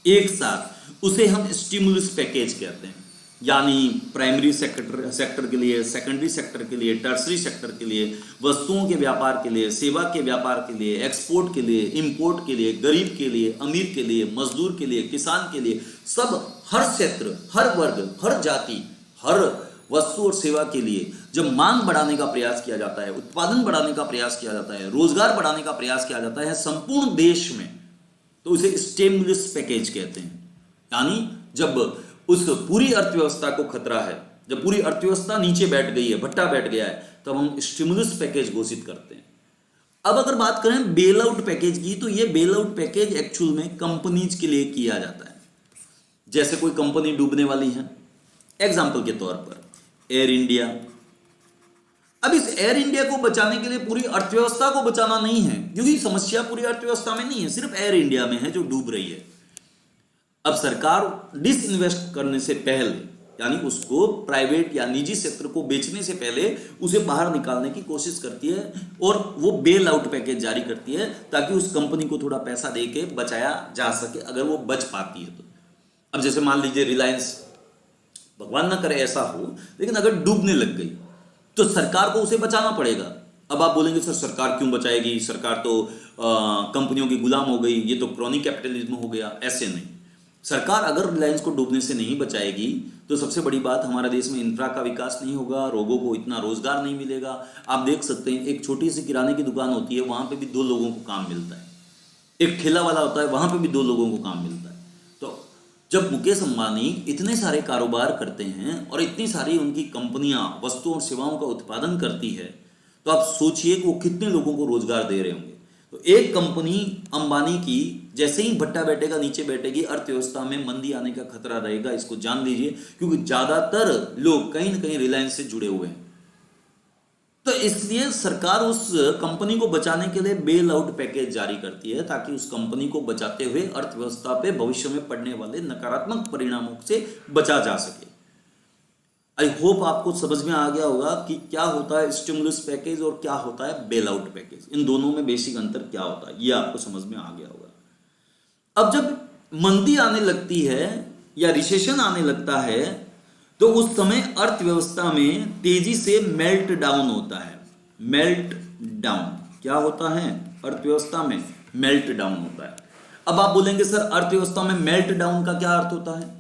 एक साथ, उसे हम स्टिमुलस पैकेज कहते हैं। यानी प्राइमरी सेक्टर के लिए, सेकेंडरी सेक्टर के लिए, टर्सरी सेक्टर के लिए, वस्तुओं के व्यापार के लिए, सेवा के व्यापार के लिए, एक्सपोर्ट के लिए, इंपोर्ट के लिए, गरीब के लिए, अमीर के लिए, मजदूर के लिए, किसान के लिए, सब, हर क्षेत्र, हर वर्ग, हर जाति, हर वस्तु और सेवा के लिए जब मांग बढ़ाने का प्रयास किया जाता है, उत्पादन बढ़ाने का प्रयास किया जाता है, रोजगार बढ़ाने का प्रयास किया जाता है संपूर्ण देश में, तो उसे स्टिमुलस पैकेज कहते हैं। यानी जब उस पूरी अर्थव्यवस्था को खतरा है, जब पूरी अर्थव्यवस्था नीचे बैठ गई है, भट्टा बैठ गया है, तब हम स्टिमुलस पैकेज घोषित करते हैं। अब अगर बात करें बेल आउट पैकेज की, तो ये बेल आउट पैकेज एक्चुअल में कंपनीज के लिए किया जाता है। जैसे कोई कंपनी डूबने वाली है, एग्जांपल के तौर पर एयर इंडिया। अब इस एयर इंडिया को बचाने के लिए पूरी अर्थव्यवस्था को बचाना नहीं है, क्योंकि समस्या पूरी अर्थव्यवस्था में नहीं है, सिर्फ एयर इंडिया में है जो डूब रही है। अब सरकार डिसइन्वेस्ट करने से पहले, यानी उसको प्राइवेट या निजी सेक्टर को बेचने से पहले उसे बाहर निकालने की कोशिश करती है और वो बेल आउट पैकेज जारी करती है, ताकि उस कंपनी को थोड़ा पैसा देके बचाया जा सके, अगर वो बच पाती है तो। अब जैसे मान लीजिए रिलायंस, भगवान ना करे ऐसा हो, लेकिन अगर डूबने लग गई तो सरकार को उसे बचाना पड़ेगा। अब आप बोलेंगे सर सरकार क्यों बचाएगी, सरकार तो कंपनियों की गुलाम हो गई, ये तो क्रोनी कैपिटलिज्म हो गया। ऐसे नहीं, सरकार अगर रिलायंस को डूबने से नहीं बचाएगी तो सबसे बड़ी बात, हमारे देश में इंफ्रा का विकास नहीं होगा, लोगों को इतना रोजगार नहीं मिलेगा। आप देख सकते हैं एक छोटी सी किराने की दुकान होती है, वहां पे भी 2 लोगों को काम मिलता है। एक ठेला वाला होता है, वहां पे भी 2 लोगों को काम मिलता है। तो जब मुकेश अंबानी इतने सारे कारोबार करते हैं और इतनी सारी उनकी कंपनियां वस्तुओं और सेवाओं का उत्पादन करती है, तो आप सोचिए कि वो कितने लोगों को रोजगार दे रहे होंगे। तो एक कंपनी अंबानी की जैसे ही भट्टा बैठेगा, नीचे बैठेगी, अर्थव्यवस्था में मंदी आने का खतरा रहेगा, इसको जान लीजिए, क्योंकि ज्यादातर लोग कहीं ना कहीं रिलायंस से जुड़े हुए हैं। तो इसलिए सरकार उस कंपनी को बचाने के लिए बेल आउट पैकेज जारी करती है, ताकि उस कंपनी को बचाते हुए अर्थव्यवस्था पे भविष्य में पड़ने वाले नकारात्मक परिणामों से बचा जा सके। आई होप आपको समझ में आ गया होगा कि क्या होता है स्टिमुलस पैकेज और क्या होता है बेल आउट पैकेज, इन दोनों में बेसिक अंतर क्या होता है, ये आपको समझ में आ गया होगा। अब जब मंदी आने लगती है या रिसेशन आने लगता है, तो उस समय अर्थव्यवस्था में तेजी से मेल्ट डाउन होता है। मेल्ट डाउन क्या होता है? अर्थव्यवस्था में मेल्ट डाउन होता है। अब आप बोलेंगे सर अर्थव्यवस्था में मेल्ट डाउन का क्या अर्थ होता है?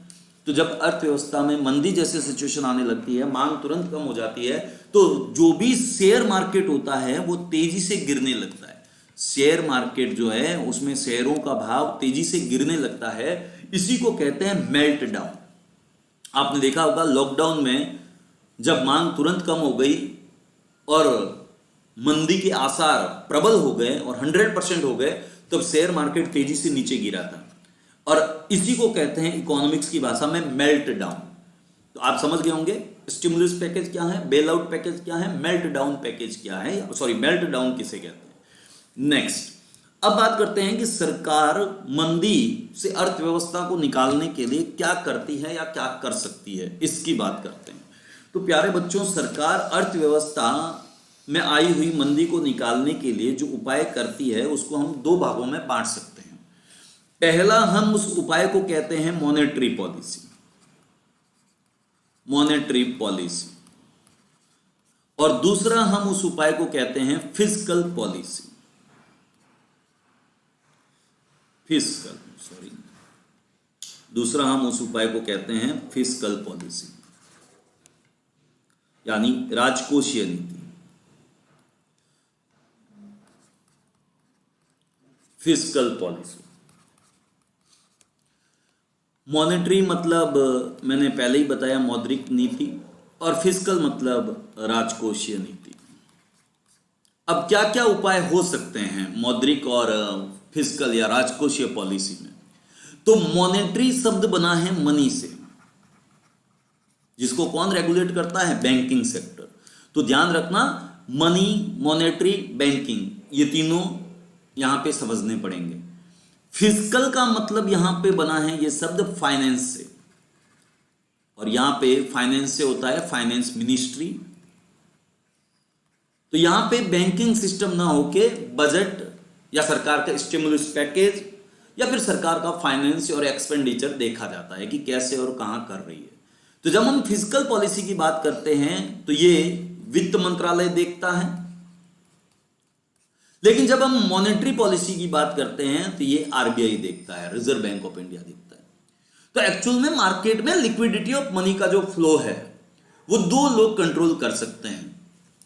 तो जब अर्थव्यवस्था में मंदी जैसे सिचुएशन आने लगती है, मांग तुरंत कम हो जाती है, तो जो भी शेयर मार्केट होता है वो तेजी से गिरने लगता है। शेयर मार्केट जो है उसमें शेयरों का भाव तेजी से गिरने लगता है, इसी को कहते हैं मेल्ट डाउन। आपने देखा होगा लॉकडाउन में जब मांग तुरंत कम हो गई और मंदी के आसार प्रबल हो गए और 100% हो गए, तब शेयर मार्केट तेजी से नीचे गिरा था, और इसी को कहते हैं इकोनॉमिक्स की भाषा में मेल्ट डाउन। तो आप समझ गए होंगे स्टिमुलस पैकेज क्या है, बेल आउट पैकेज क्या है, मेल्ट डाउन पैकेज क्या है, सॉरी मेल्ट डाउन किसे कहते हैं। नेक्स्ट, अब बात करते हैं कि सरकार मंदी से अर्थव्यवस्था को निकालने के लिए क्या करती है या क्या कर सकती है, इसकी बात करते हैं। तो प्यारे बच्चों, सरकार अर्थव्यवस्था में आई हुई मंदी को निकालने के लिए जो उपाय करती है उसको हम 2 भागों में बांट सकते हैं। पहला, हम उस उपाय को कहते हैं मॉनेटरी पॉलिसी, मॉनेटरी पॉलिसी, और दूसरा हम उस उपाय को कहते हैं फिस्कल पॉलिसी, फिस्कल, सॉरी, दूसरा हम उस उपाय को कहते हैं फिस्कल पॉलिसी, यानी राजकोषीय नीति। फिस्कल पॉलिसी, मॉनेटरी मतलब मैंने पहले ही बताया मौद्रिक नीति, और फिस्कल मतलब राजकोषीय नीति। अब क्या क्या उपाय हो सकते हैं मौद्रिक और फिस्कल या राजकोषीय पॉलिसी में? तो मॉनेटरी शब्द बना है मनी से, जिसको कौन रेगुलेट करता है? Banking sector. तो ध्यान रखना, मनी, मॉनेटरी, बैंकिंग, ये तीनों यहां पे समझने पड़ेंगे। फिस्कल का मतलब यहां पे बना है ये शब्द फाइनेंस से, और यहां पे फाइनेंस से होता है फाइनेंस मिनिस्ट्री। तो यहां पे बैंकिंग सिस्टम ना होके बजट या सरकार का स्टिमुलस पैकेज या फिर सरकार का फाइनेंस और एक्सपेंडिचर देखा जाता है कि कैसे और कहां कर रही है। तो जब हम फिस्कल पॉलिसी की बात करते हैं तो ये वित्त मंत्रालय देखता है, लेकिन जब हम मॉनेटरी पॉलिसी की बात करते हैं तो ये आरबीआई देखता है, रिजर्व बैंक ऑफ इंडिया देखता है। तो एक्चुअल में मार्केट में लिक्विडिटी ऑफ मनी का जो फ्लो है वो दो लोग कंट्रोल कर सकते हैं,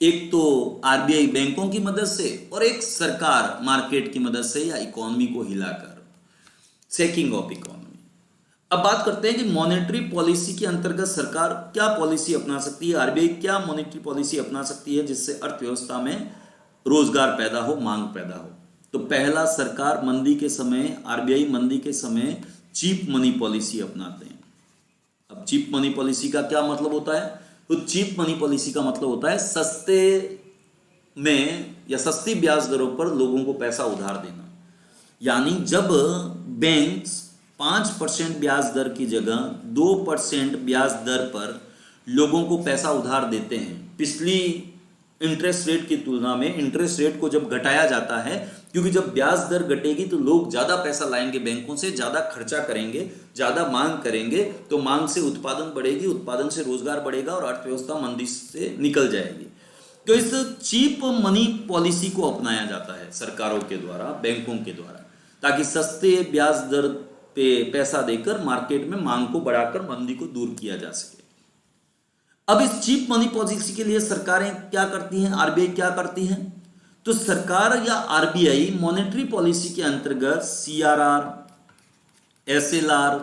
एक तो आरबीआई बैंकों की मदद से और एक सरकार मार्केट की मदद से या इकोनॉमी को हिलाकर, सेकिंग ऑफ इकोनॉमी। अब बात करते हैं कि मॉनेटरी पॉलिसी के अंतर्गत सरकार क्या पॉलिसी अपना सकती है, आरबीआई क्या मॉनेटरी पॉलिसी अपना सकती है जिससे अर्थव्यवस्था में रोजगार पैदा हो, मांग पैदा हो। तो पहला, सरकार मंदी के समय, आरबीआई मंदी के समय चीप मनी पॉलिसी अपनाते हैं। अब चीप मनी पॉलिसी का क्या मतलब होता है? तो चीप मनी पॉलिसी का मतलब होता है सस्ते में या सस्ती ब्याज दरों पर लोगों को पैसा उधार देना। यानी जब बैंक्स 5% ब्याज दर की जगह 2% ब्याज दर पर लोगों को पैसा उधार देते हैं, पिछली इंटरेस्ट रेट की तुलना में इंटरेस्ट रेट को जब घटाया जाता है, क्योंकि जब ब्याज दर घटेगी तो लोग ज्यादा पैसा लाएंगे बैंकों से, ज्यादा खर्चा करेंगे, ज्यादा मांग करेंगे, तो मांग से उत्पादन बढ़ेगी, उत्पादन से रोजगार बढ़ेगा और अर्थव्यवस्था मंदी से निकल जाएगी। तो इस चीप मनी पॉलिसी को अपनाया जाता है सरकारों के द्वारा, बैंकों के द्वारा, ताकि सस्ते ब्याज दर पे पैसा देकर मार्केट में मांग को बढ़ाकर मंदी को दूर किया जा सके। अब इस चीप मनी पॉलिसी के लिए सरकारें क्या करती हैं, आरबीआई क्या करती है? तो सरकार या आरबीआई मॉनेटरी पॉलिसी के अंतर्गत CRR, SLR,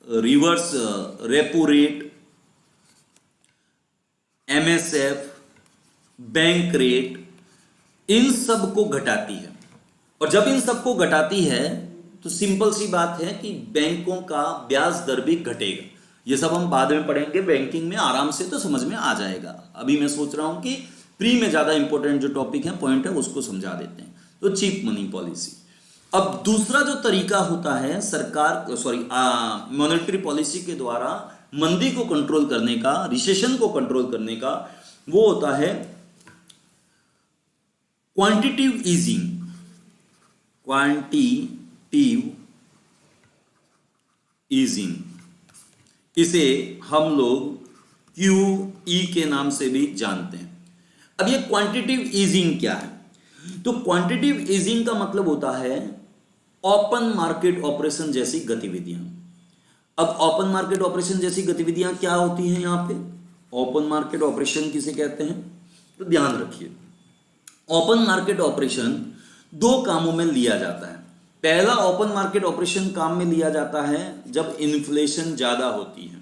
reverse repo rate, MSF, bank rate, इन सब को घटाती है। और जब इन सब को घटाती है तो सिंपल सी बात है कि बैंकों का ब्याज दर भी घटेगा। ये सब हम बाद में पढ़ेंगे, बैंकिंग में आराम से तो समझ में आ जाएगा। अभी मैं सोच रहा हूं कि प्री में ज्यादा इंपॉर्टेंट जो टॉपिक है, पॉइंट है, उसको समझा देते हैं। तो चीप मनी पॉलिसी। अब दूसरा जो तरीका होता है मॉनेटरी पॉलिसी के द्वारा मंदी को कंट्रोल करने का, रिसेशन को कंट्रोल करने का, वो होता है क्वांटिटेटिव ईजिंग। क्वांटिटेटिव ईजिंग, इसे हम लोग QE के नाम से भी जानते हैं। अब ये क्वांटिटेटिव ईजिंग क्या है? तो क्वांटिटेटिव ईजिंग का मतलब होता है ओपन मार्केट ऑपरेशन जैसी गतिविधियां। अब ओपन मार्केट ऑपरेशन जैसी गतिविधियां क्या होती हैं? यहां पे ओपन मार्केट ऑपरेशन किसे कहते हैं? तो ध्यान रखिए, ओपन मार्केट ऑपरेशन दो कामों में लिया जाता है। पहला ओपन मार्केट ऑपरेशन काम में लिया जाता है जब इन्फ्लेशन ज्यादा होती है,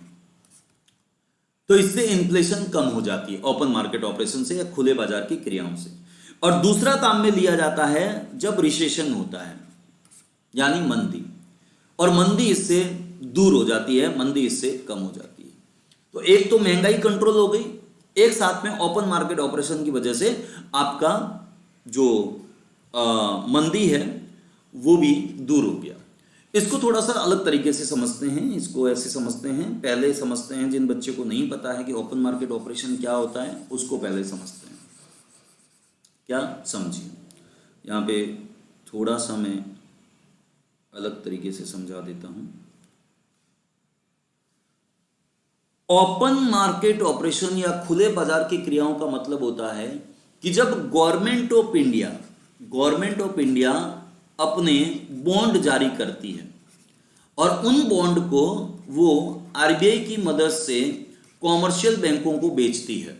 तो इससे इन्फ्लेशन कम हो जाती है ओपन मार्केट ऑपरेशन से या खुले बाजार की क्रियाओं से। और दूसरा काम में लिया जाता है जब रिसेशन होता है, यानी मंदी, और मंदी इससे दूर हो जाती है, मंदी इससे कम हो जाती है। तो एक तो महंगाई कंट्रोल हो गई, एक साथ में ओपन मार्केट ऑपरेशन की वजह से आपका जो मंदी है वो भी दूर हो गया। इसको थोड़ा सा अलग तरीके से समझते हैं, इसको ऐसे समझते हैं, पहले समझते हैं, जिन बच्चे को नहीं पता है कि ओपन मार्केट ऑपरेशन क्या होता है उसको पहले समझते हैं। क्या समझिए, यहाँ पे थोड़ा सा मैं अलग तरीके से समझा देता हूं। ओपन मार्केट ऑपरेशन या खुले बाजार की क्रियाओं का मतलब होता है कि जब गवर्नमेंट ऑफ इंडिया अपने बॉन्ड जारी करती है और उन बॉन्ड को वो आरबीआई की मदद से कॉमर्शियल बैंकों को बेचती है,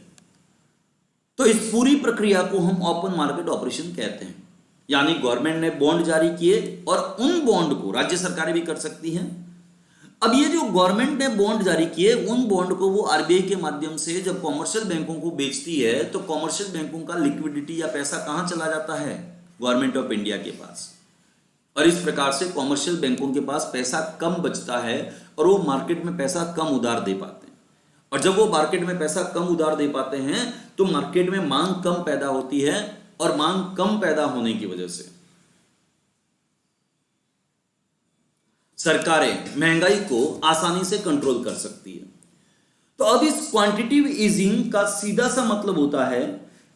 तो इस पूरी प्रक्रिया को हम ओपन मार्केट ऑपरेशन कहते हैं। यानी गवर्नमेंट ने बॉन्ड जारी किए और उन बॉन्ड को राज्य सरकारें भी कर सकती हैं। अब ये जो गवर्नमेंट ने बॉन्ड जारी किए, उन बॉन्ड को वो आरबीआई के माध्यम से जब कॉमर्शियल बैंकों को बेचती है, तो कॉमर्शियल बैंकों का लिक्विडिटी या पैसा कहां चला जाता है? गवर्नमेंट ऑफ इंडिया के पास। और इस प्रकार से कॉमर्शियल बैंकों के पास पैसा कम बचता है और वो मार्केट में पैसा कम उधार दे पाते हैं। और जब वो मार्केट में पैसा कम उधार दे पाते हैं तो मार्केट में मांग कम पैदा होती है, और मांग कम पैदा होने की वजह से सरकारें महंगाई को आसानी से कंट्रोल कर सकती है। तो अब इस क्वांटिटेटिव ईजिंग का सीधा सा मतलब होता है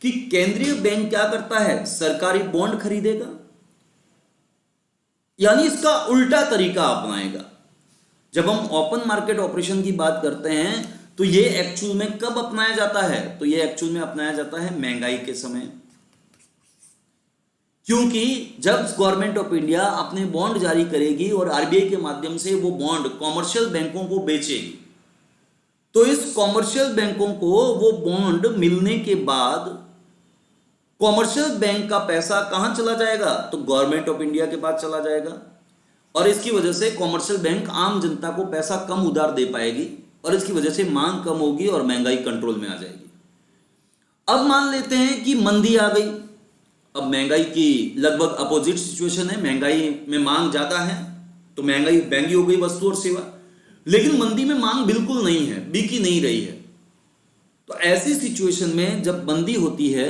कि केंद्रीय बैंक क्या करता है? सरकारी बॉन्ड खरीदेगा, यानी इसका उल्टा तरीका अपनाएगा। जब हम ओपन मार्केट ऑपरेशन की बात करते हैं तो ये एक्चुअल में कब अपनाया जाता है? तो ये एक्चुअल में अपनाया जाता है महंगाई के समय, क्योंकि जब गवर्नमेंट ऑफ इंडिया अपने बॉन्ड जारी करेगी और आरबीआई के माध्यम से वो बॉन्ड कॉमर्शियल बैंकों को बेचेगी, तो इस कॉमर्शियल बैंकों को वो बॉन्ड मिलने के बाद कॉमर्शियल बैंक का पैसा कहां चला जाएगा? तो गवर्नमेंट ऑफ इंडिया के पास चला जाएगा, और इसकी वजह से कॉमर्शियल बैंक आम जनता को पैसा कम उधार दे पाएगी, और इसकी वजह से मांग कम होगी और महंगाई कंट्रोल में आ जाएगी। अब मान लेते हैं कि मंदी आ गई, अब महंगाई की लगभग अपोजिट सिचुएशन है, महंगाई में मांग ज्यादा है तो महंगाई महंगी हो गई वस्तु और सेवा, लेकिन मंदी में मांग बिल्कुल नहीं है, बिकी नहीं रही है। तो ऐसी सिचुएशन में जब मंदी होती है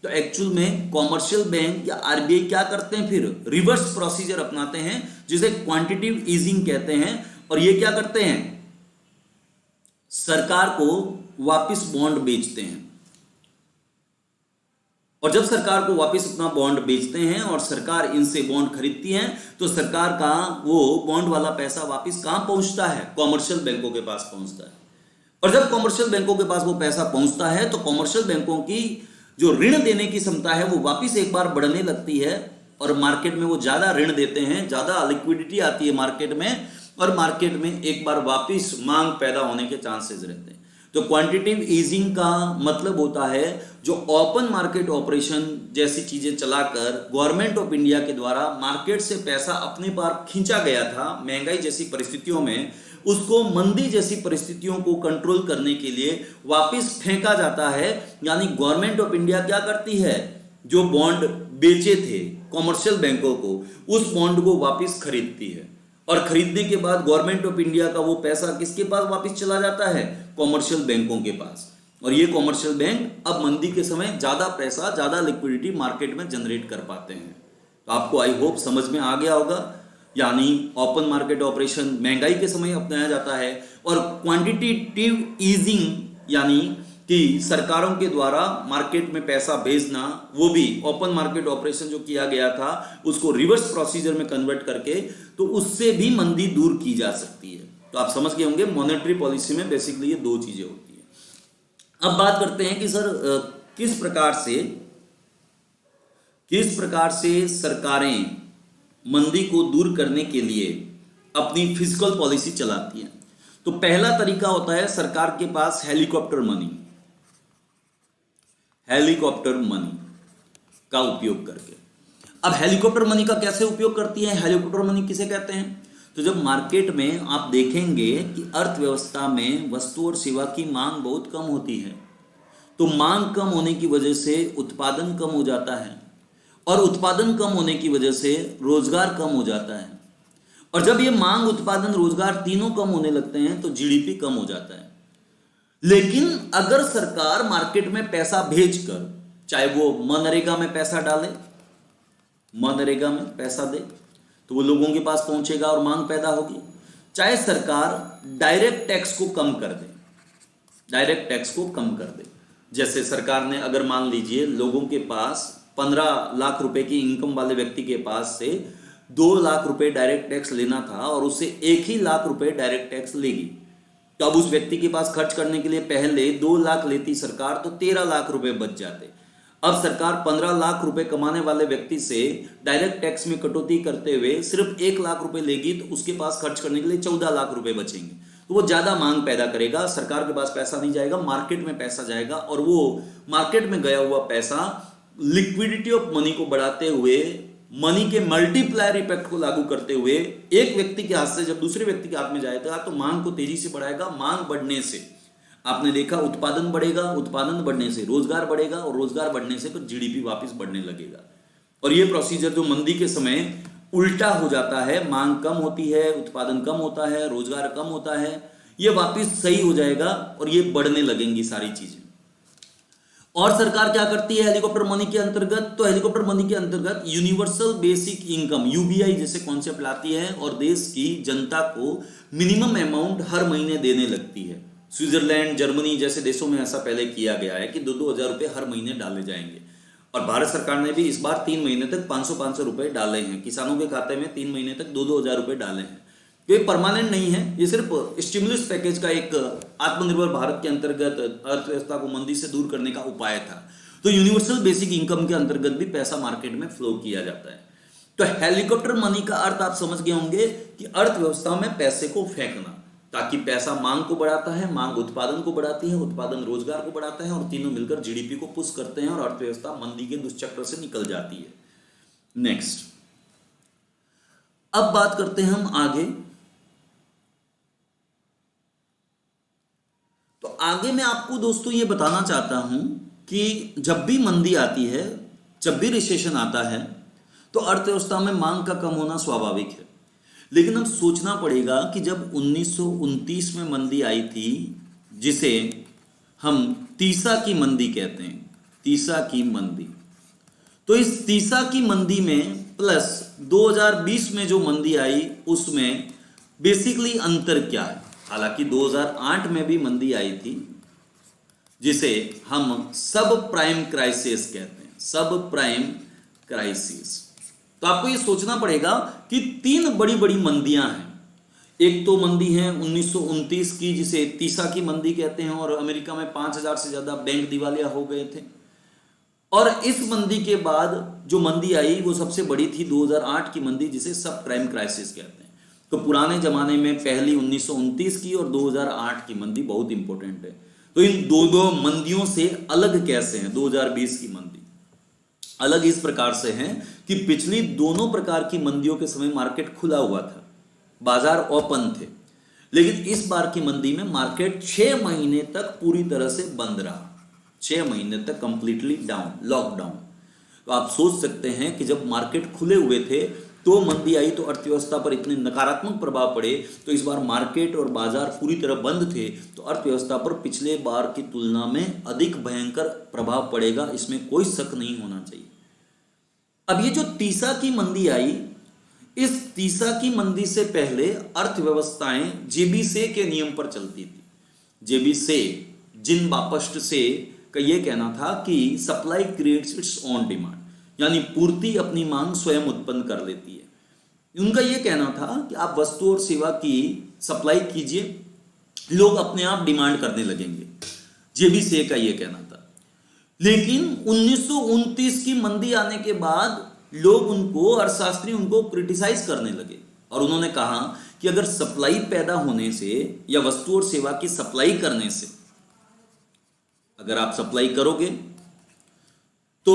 तो एक्चुअल में कॉमर्शियल बैंक या आरबीआई क्या करते हैं? फिर रिवर्स प्रोसीजर अपनाते हैं, जिसे क्वांटिटेटिव ईजिंग कहते हैं। और ये क्या करते हैं? सरकार को वापस बॉन्ड बेचते हैं, और जब सरकार को वापस अपना बॉन्ड बेचते हैं और सरकार इनसे बॉन्ड खरीदती है, तो सरकार का वो बॉन्ड वाला पैसा वापस कहां पहुंचता है? कॉमर्शियल बैंकों के पास पहुंचता है। और जब कॉमर्शियल बैंकों के पास वो पैसा पहुंचता है तो कॉमर्शियल बैंकों की जो ऋण देने की क्षमता है वो वापस एक बार बढ़ने लगती है, और मार्केट में वो ज्यादा ऋण देते हैं, ज्यादा लिक्विडिटी आती है मार्केट में, और मार्केट में एक बार वापस मांग पैदा होने के चांसेस रहते हैं। तो क्वांटिटेटिव ईजिंग का मतलब होता है जो ओपन मार्केट ऑपरेशन जैसी चीजें चलाकर गवर्नमेंट ऑफ इंडिया के द्वारा मार्केट से पैसा अपने पार खींचा गया था महंगाई जैसी परिस्थितियों में, उसको मंदी जैसी परिस्थितियों को कंट्रोल करने के लिए वापस फेंका जाता है। यानी गवर्नमेंट ऑफ इंडिया क्या करती है? जो बॉन्ड बेचे थे कॉमर्शियल बैंकों को, उस बॉन्ड को वापस खरीदती है, और खरीदने के बाद गवर्नमेंट ऑफ इंडिया का वो पैसा किसके पास वापस चला जाता है? कॉमर्शियल बैंकों के पास। और ये कॉमर्शियल बैंक अब मंदी के समय ज्यादा पैसा, ज्यादा लिक्विडिटी मार्केट में जनरेट कर पाते हैं। तो आपको आई होप समझ में आ गया होगा। यानी ओपन मार्केट ऑपरेशन महंगाई के समय अपनाया जाता है, और क्वांटिटेटिव ईजिंग यानी कि सरकारों के द्वारा मार्केट में पैसा भेजना, वो भी ओपन मार्केट ऑपरेशन जो किया गया था उसको रिवर्स प्रोसीजर में कन्वर्ट करके, तो उससे भी मंदी दूर की जा सकती है। तो आप समझ गए होंगे मॉनेटरी पॉलिसी में बेसिकली ये दो चीजें होती है। अब बात करते हैं कि सर किस प्रकार से सरकारें मंदी को दूर करने के लिए अपनी फिस्कल पॉलिसी चलाती हैं। तो पहला तरीका होता है सरकार के पास हेलीकॉप्टर मनी का उपयोग करके। अब हेलीकॉप्टर मनी का कैसे उपयोग करती है? हेलीकॉप्टर मनी किसे कहते हैं? तो जब मार्केट में आप देखेंगे कि अर्थव्यवस्था में वस्तु और सेवा की मांग बहुत कम होती है, तो मांग कम होने की वजह से उत्पादन कम हो जाता है, और उत्पादन कम होने की वजह से रोजगार कम हो जाता है, और जब ये मांग, उत्पादन, रोजगार तीनों कम होने लगते हैं तो जीडीपी कम हो जाता है। लेकिन अगर सरकार मार्केट में पैसा भेजकर, चाहे वो मनरेगा में पैसा डाले, मनरेगा में पैसा दे तो वो लोगों के पास पहुंचेगा और मांग पैदा होगी, चाहे सरकार डायरेक्ट टैक्स को कम कर दे, जैसे सरकार ने अगर मान लीजिए लोगों के पास 15 लाख रुपए की इनकम वाले व्यक्ति के पास से 2 लाख रुपए डायरेक्ट टैक्स लेना था और उससे 1 ही लाख रुपए डायरेक्ट टैक्स लेगी, तो अब उस व्यक्ति के पास खर्च करने के लिए पहले 2 लाख लेती सरकार तो 13 लाख रुपए बच जाते। अब सरकार 15 लाख रुपए कमाने वाले व्यक्ति से डायरेक्ट टैक्स में कटौती करते हुए सिर्फ 1 लाख रुपए लेगी, तो उसके पास खर्च करने के लिए 14 लाख रुपए बचेंगे। तो वो ज्यादा मांग पैदा करेगा, सरकार के पास पैसा नहीं जाएगा, मार्केट में पैसा जाएगा, और वो मार्केट में गया हुआ पैसा लिक्विडिटी ऑफ मनी को बढ़ाते हुए, मनी के मल्टीप्लायर इफेक्ट को लागू करते हुए, एक व्यक्ति के हाथ से जब दूसरे व्यक्ति के हाथ में जाएगा तो मांग को तेजी से बढ़ाएगा। मांग बढ़ने से आपने देखा उत्पादन बढ़ेगा, उत्पादन बढ़ने से रोजगार बढ़ेगा, और रोजगार बढ़ने से फिर जीडीपी वापस बढ़ने लगेगा। और ये प्रोसीजर जो मंदी के समय उल्टा हो जाता है, मांग कम होती है, उत्पादन कम होता है, रोजगार कम होता है, ये वापस सही हो जाएगा और ये बढ़ने लगेंगी सारी चीजें। और सरकार क्या करती है हेलीकॉप्टर मनी के अंतर्गत? तो हेलीकॉप्टर मनी के अंतर्गत यूनिवर्सल बेसिक इनकम यूबीआई जैसे कॉन्सेप्ट लाती है, और देश की जनता को मिनिमम अमाउंट हर महीने देने लगती है। स्विट्जरलैंड, जर्मनी जैसे देशों में ऐसा पहले किया गया है कि 2-2 हजार रुपए हर महीने डाले जाएंगे, और भारत सरकार ने भी इस बार 3 महीने तक 500-500 रुपए डाले हैं किसानों के खाते में, 3 महीने तक 2-2 हजार रुपए डाले हैं। ये परमानेंट नहीं है, ये सिर्फ स्टिमुलस पैकेज का एक आत्मनिर्भर भारत के अंतर्गत अर्थव्यवस्था को मंदी से दूर करने का उपाय था। तो यूनिवर्सल बेसिक इनकम के अंतर्गत भी पैसा मार्केट में फ्लो किया जाता है। तो हेलीकॉप्टर मनी का अर्थ आप समझ गए होंगे कि अर्थव्यवस्था में पैसे को फेंकना, ताकि पैसा मांग को बढ़ाता है, मांग उत्पादन को बढ़ाती है, उत्पादन रोजगार को बढ़ाता है और तीनों मिलकर जीडीपी को पुश करते हैं और अर्थव्यवस्था मंदी के दुष्चक्र से निकल जाती है। नेक्स्ट, अब बात करते हैं हम आगे। तो आगे मैं आपको दोस्तों ये बताना चाहता हूं कि जब भी मंदी आती है, जब भी रिसेशन आता है, तो अर्थव्यवस्था में मांग का कम होना स्वाभाविक है। लेकिन अब सोचना पड़ेगा कि जब 1929 में मंदी आई थी, जिसे हम तीसा की मंदी कहते हैं, तीसा की मंदी, तो इस तीसा की मंदी में प्लस 2020 में जो मंदी आई उसमें बेसिकली अंतर क्या है? हालांकि 2008 में भी मंदी आई थी, जिसे हम सब प्राइम क्राइसिस कहते हैं, सब प्राइम क्राइसिस। तो आपको ये सोचना पड़ेगा कि तीन बड़ी बड़ी मंदियां हैं। एक तो मंदी है 1929 की, जिसे तीसा की मंदी कहते हैं, और अमेरिका में 5000 से ज्यादा बैंक दिवालिया हो गए थे। और इस मंदी के बाद जो मंदी आई वो सबसे बड़ी थी 2008 की मंदी, जिसे सब प्राइम क्राइसिस कहते हैं। तो पुराने जमाने में पहली 1929 की और 2008 की मंदी बहुत इंपॉर्टेंट है। तो इन दो मंदियों से अलग कैसे हैं 2020 की मंदी? अलग इस प्रकार से है कि पिछली दोनों प्रकार की मंदियों के समय मार्केट खुला हुआ था, बाजार ओपन थे, लेकिन इस बार की मंदी में मार्केट 6 महीने तक पूरी तरह से बंद रहा, 6 महीने तक कंप्लीटली डाउन, लॉकडाउन। तो आप सोच सकते हैं कि जब मार्केट खुले हुए थे तो मंदी आई तो अर्थव्यवस्था पर इतने नकारात्मक प्रभाव पड़े, तो इस बार मार्केट और बाजार पूरी तरह बंद थे तो अर्थव्यवस्था पर पिछले बार की तुलना में अधिक भयंकर प्रभाव पड़ेगा, इसमें कोई शक नहीं होना चाहिए। अब ये जो तीसा की मंदी आई, इस तीसा की मंदी से पहले अर्थव्यवस्थाएं जेबी से के नियम पर चलती थी। जेबी से, जिन बापस्ट से का ये कहना था कि supply creates its own demand, यानी पूर्ति अपनी मांग स्वयं उत्पन्न कर लेती है। उनका ये कहना था कि आप वस्तु और सेवा की सप्लाई कीजिए, लोग अपने आप डिमांड करने लगेंगे। जेबी से का ये कहना था। लेकिन 1929 की मंदी आने के बाद लोग उनको, अर्थशास्त्री उनको क्रिटिसाइज करने लगे और उन्होंने कहा कि अगर सप्लाई पैदा होने से या वस्तु और सेवा की सप्लाई करने से, अगर आप सप्लाई करोगे तो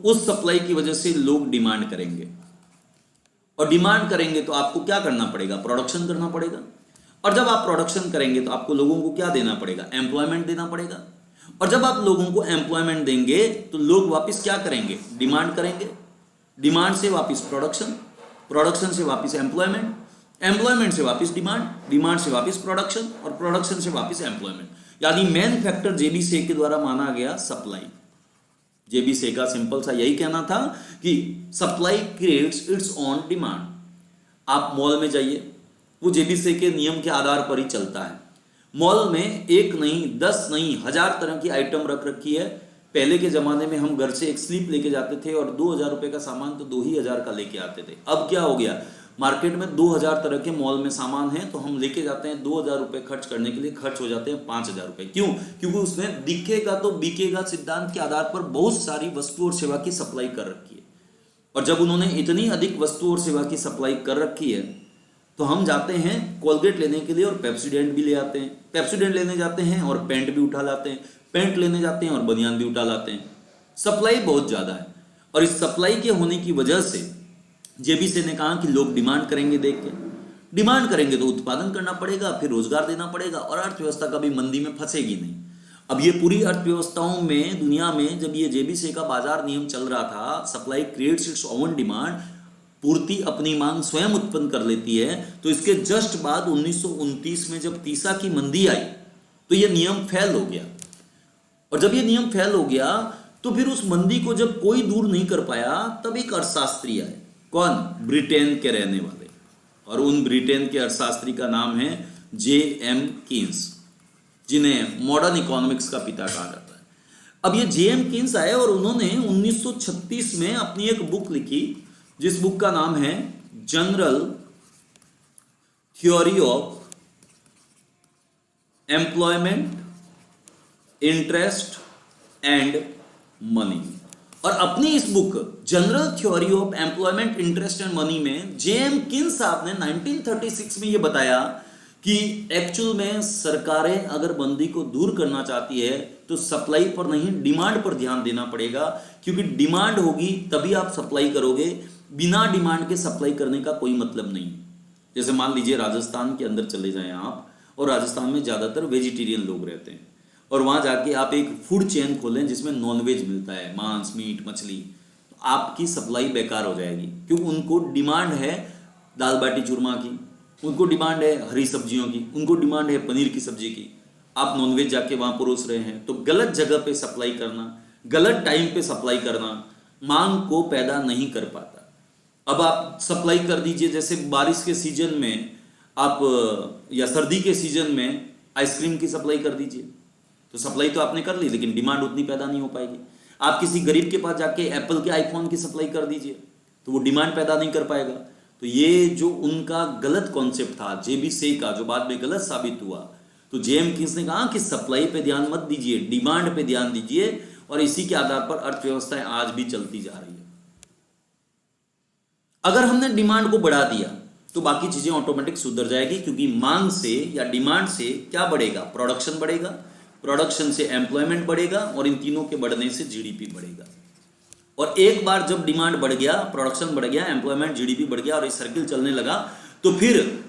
उस सप्लाई की वजह से लोग डिमांड करेंगे, और डिमांड करेंगे तो आपको क्या करना पड़ेगा? प्रोडक्शन करना पड़ेगा। और जब आप प्रोडक्शन करेंगे तो आपको लोगों को क्या देना पड़ेगा? एम्प्लॉयमेंट देना पड़ेगा। और जब आप लोगों को एम्प्लॉयमेंट देंगे तो लोग वापस क्या करेंगे? डिमांड करेंगे। डिमांड से वापस प्रोडक्शन, प्रोडक्शन से वापस एम्प्लॉयमेंट, एम्प्लॉयमेंट से वापस डिमांड, डिमांड से वापस प्रोडक्शन और प्रोडक्शन से वापस एम्प्लॉयमेंट। यानी मेन फैक्टर जेबी से के द्वारा माना गया सप्लाई। जेबी से का सिंपल सा यही कहना था कि supply creates its own demand. आप मॉल में जाइए, वो जेबी से के नियम के आधार पर ही चलता है। मॉल में एक नहीं, 10 नहीं, 1000 तरह की आइटम रख रखी है। पहले के जमाने में हम घर से एक स्लिप लेके जाते थे और 2000 रुपए का सामान तो 2000 का लेके आते थे। अब क्या हो गया? मार्केट में 2000 तरह के मॉल में सामान है तो हम लेके जाते हैं 2000 रुपए खर्च करने के लिए, खर्च हो जाते हैं 5000 रुपए। क्यों? क्योंकि उसमें दिखेगा तो बिकेगा सिद्धांत के आधार पर बहुत सारी वस्तु और सेवा की सप्लाई कर रखी है। और जब उन्होंने इतनी अधिक वस्तु और सेवा की सप्लाई कर रखी है तो हम जाते हैं कोलगेट लेने के लिए और पेप्सोडेंट भी ले आते हैं, पेप्सोडेंट लेने जाते हैं और पेंट भी उठा लाते हैं, पेंट लेने जाते हैं और बनियान भी उठा लाते हैं। सप्लाई बहुत ज्यादा है और इस सप्लाई के होने की वजह से जेबी से ने कहा कि लोग डिमांड करेंगे, देख के डिमांड करेंगे तो उत्पादन करना पड़ेगा, फिर रोजगार देना पड़ेगा और अर्थव्यवस्था कभी मंदी में फंसेगी नहीं। अब ये पूरी अर्थव्यवस्थाओं में, दुनिया में जब ये जेबी से का बाजार नियम चल रहा था, supply creates its own demand, पूर्ति अपनी मांग स्वयं उत्पन्न कर लेती है, तो इसके जस्ट बाद 1929 में जब तीसा की मंदी आई तो ये नियम फेल हो गया। और जब ये नियम फेल हो गया तो फिर उस मंदी को जब कोई दूर नहीं कर पाया तब एक अर्थशास्त्री आए। कौन? ब्रिटेन के रहने वाले, और उन ब्रिटेन के अर्थशास्त्री का नाम है J.M. कीन्स, जिन्हें मॉडर्न इकोनॉमिक्स का पिता कहा जाता है। अब ये J.M. कीन्स आए और उन्होंने 1936 में अपनी एक बुक लिखी जिस बुक का नाम है general theory of employment, interest and money. और अपनी इस book general theory of employment, interest and money में J.M. कीन्स साहब ने 1936 में यह बताया कि एक्चुअल में सरकारें अगर मंदी को दूर करना चाहती है तो सप्लाई पर नहीं डिमांड पर ध्यान देना पड़ेगा, क्योंकि डिमांड होगी तभी आप सप्लाई करोगे, बिना डिमांड के सप्लाई करने का कोई मतलब नहीं। जैसे मान लीजिए राजस्थान के अंदर चले जाएं आप, और राजस्थान में ज़्यादातर वेजिटेरियन लोग रहते हैं, और वहाँ जाके आप एक फूड चेन खोलें जिसमें नॉनवेज मिलता है, मांस मीट मछली, तो आपकी सप्लाई बेकार हो जाएगी, क्योंकि उनको डिमांड है दाल बाटी चूरमा की, उनको डिमांड है हरी सब्जियों की, उनको डिमांड है पनीर की सब्जी की। आप नॉनवेज जाके वहाँ परोस रहे हैं, तो गलत जगह पे सप्लाई करना, गलत टाइम पे सप्लाई करना मांग को पैदा नहीं कर पाता। अब आप सप्लाई कर दीजिए, जैसे बारिश के सीजन में आप या सर्दी के सीजन में आइसक्रीम की सप्लाई कर दीजिए, तो सप्लाई तो आपने कर ली लेकिन डिमांड उतनी पैदा नहीं हो पाएगी। आप किसी गरीब के पास जाके एप्पल के आईफोन की सप्लाई कर दीजिए तो वो डिमांड पैदा नहीं कर पाएगा। तो ये जो उनका गलत कॉन्सेप्ट था जेबी से का, जो बाद में गलत साबित हुआ, तो जेएम किन्स ने कहा कि सप्लाई पे ध्यान मत दीजिए, डिमांड पे ध्यान दीजिए, और इसी के आधार पर अर्थव्यवस्थाएं आज भी चलती जा रही है। अगर हमने डिमांड को बढ़ा दिया तो बाकी चीजें ऑटोमेटिक सुधर जाएगी, क्योंकि मांग से या डिमांड से क्या बढ़ेगा, प्रोडक्शन बढ़ेगा, प्रोडक्शन से एम्प्लॉयमेंट बढ़ेगा, और इन तीनों के बढ़ने से जीडीपी बढ़ेगा। और एक बार जब डिमांड बढ़ गया, प्रोडक्शन बढ़ गया, एम्प्लॉयमेंट जीडीपी बढ़ गया और ये सर्किल चलने लगा, तो फिर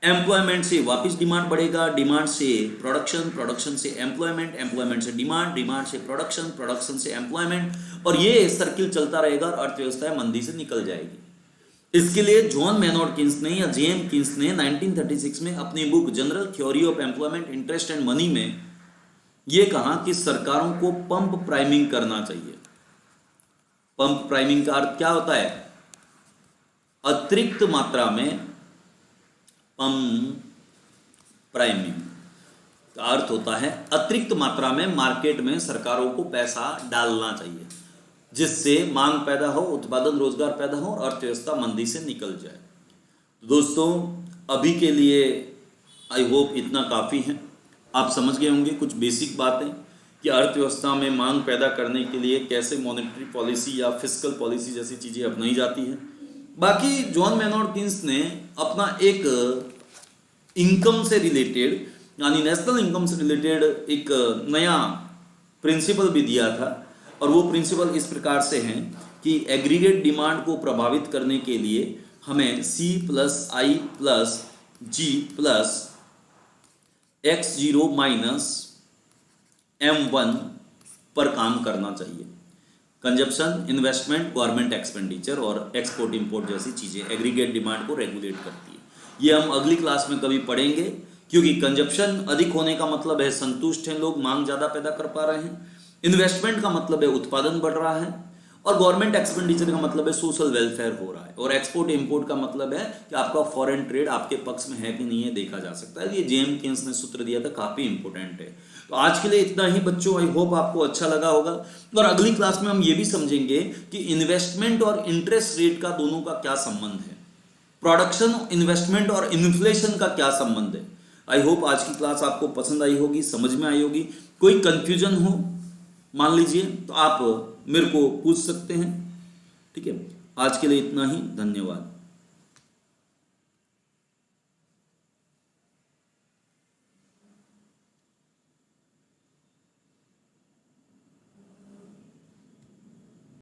एम्प्लॉयमेंट से वापस डिमांड बढ़ेगा, डिमांड से प्रोडक्शन, प्रोडक्शन से एम्प्लॉयमेंट, एम्प्लॉयमेंट से डिमांड, डिमांड से प्रोडक्शन, प्रोडक्शन से एम्प्लॉयमेंट, और ये सर्किल चलता रहेगा और अर्थव्यवस्था मंदी से निकल जाएगी। इसके लिए जॉन मैनॉर्ड किन्स ने या जेएम किन्स ने 1936 में अपनी book general theory of employment, interest and money में यह कहा कि सरकारों को पंप प्राइमिंग करना चाहिए। पंप प्राइमिंग का अर्थ क्या होता है? अतिरिक्त मात्रा में पंप प्राइमिंग का अर्थ होता है अतिरिक्त मात्रा में मार्केट में सरकारों को पैसा डालना चाहिए, जिससे मांग पैदा हो, उत्पादन रोजगार पैदा हो और अर्थव्यवस्था मंदी से निकल जाए। तो दोस्तों अभी के लिए आई होप इतना काफ़ी है। आप समझ गए होंगे कुछ बेसिक बातें कि अर्थव्यवस्था में मांग पैदा करने के लिए कैसे मॉनेटरी पॉलिसी या फिस्कल पॉलिसी जैसी चीज़ें अपनाई जाती हैं। बाकी जॉन मैनॉर्ड किन्स ने अपना एक इनकम से रिलेटेड यानी नेशनल इनकम से रिलेटेड एक नया प्रिंसिपल भी दिया था, और वो प्रिंसिपल इस प्रकार से हैं कि एग्रीगेट डिमांड को प्रभावित करने के लिए हमें C+I+G+X0 पर काम करना चाहिए। कंजप्शन, इन्वेस्टमेंट, गवर्नमेंट एक्सपेंडिचर और एक्सपोर्ट इंपोर्ट जैसी चीज़ें एग्रीगेट डिमांड को रेगुलेट करती है। ये हम अगली क्लास में कभी पढ़ेंगे, क्योंकि कंजप्शन अधिक होने का मतलब है संतुष्ट हैं लोग, मांग ज़्यादा पैदा कर पा रहे हैं। इन्वेस्टमेंट का मतलब है उत्पादन बढ़ रहा है, और गवर्नमेंट एक्सपेंडिचर का मतलब है सोशल वेलफेयर हो रहा है, और एक्सपोर्ट इंपोर्ट का मतलब है कि आपका फॉरेन ट्रेड आपके पक्ष में है कि नहीं है देखा जा सकता है। ये जेएम किन्स ने सूत्र दिया था, काफ़ी इंपॉर्टेंट है। तो आज के लिए इतना ही बच्चों, आई होप आपको अच्छा लगा होगा, और अगली क्लास में हम ये भी समझेंगे कि इन्वेस्टमेंट और इंटरेस्ट रेट का दोनों का क्या संबंध है, प्रोडक्शन, इन्वेस्टमेंट और इन्फ्लेशन का क्या संबंध है। आई होप आज की क्लास आपको पसंद आई होगी, समझ में आई होगी। कोई कंफ्यूजन हो मान लीजिए तो आप मेरे को पूछ सकते हैं। ठीक है, आज के लिए इतना ही, धन्यवाद।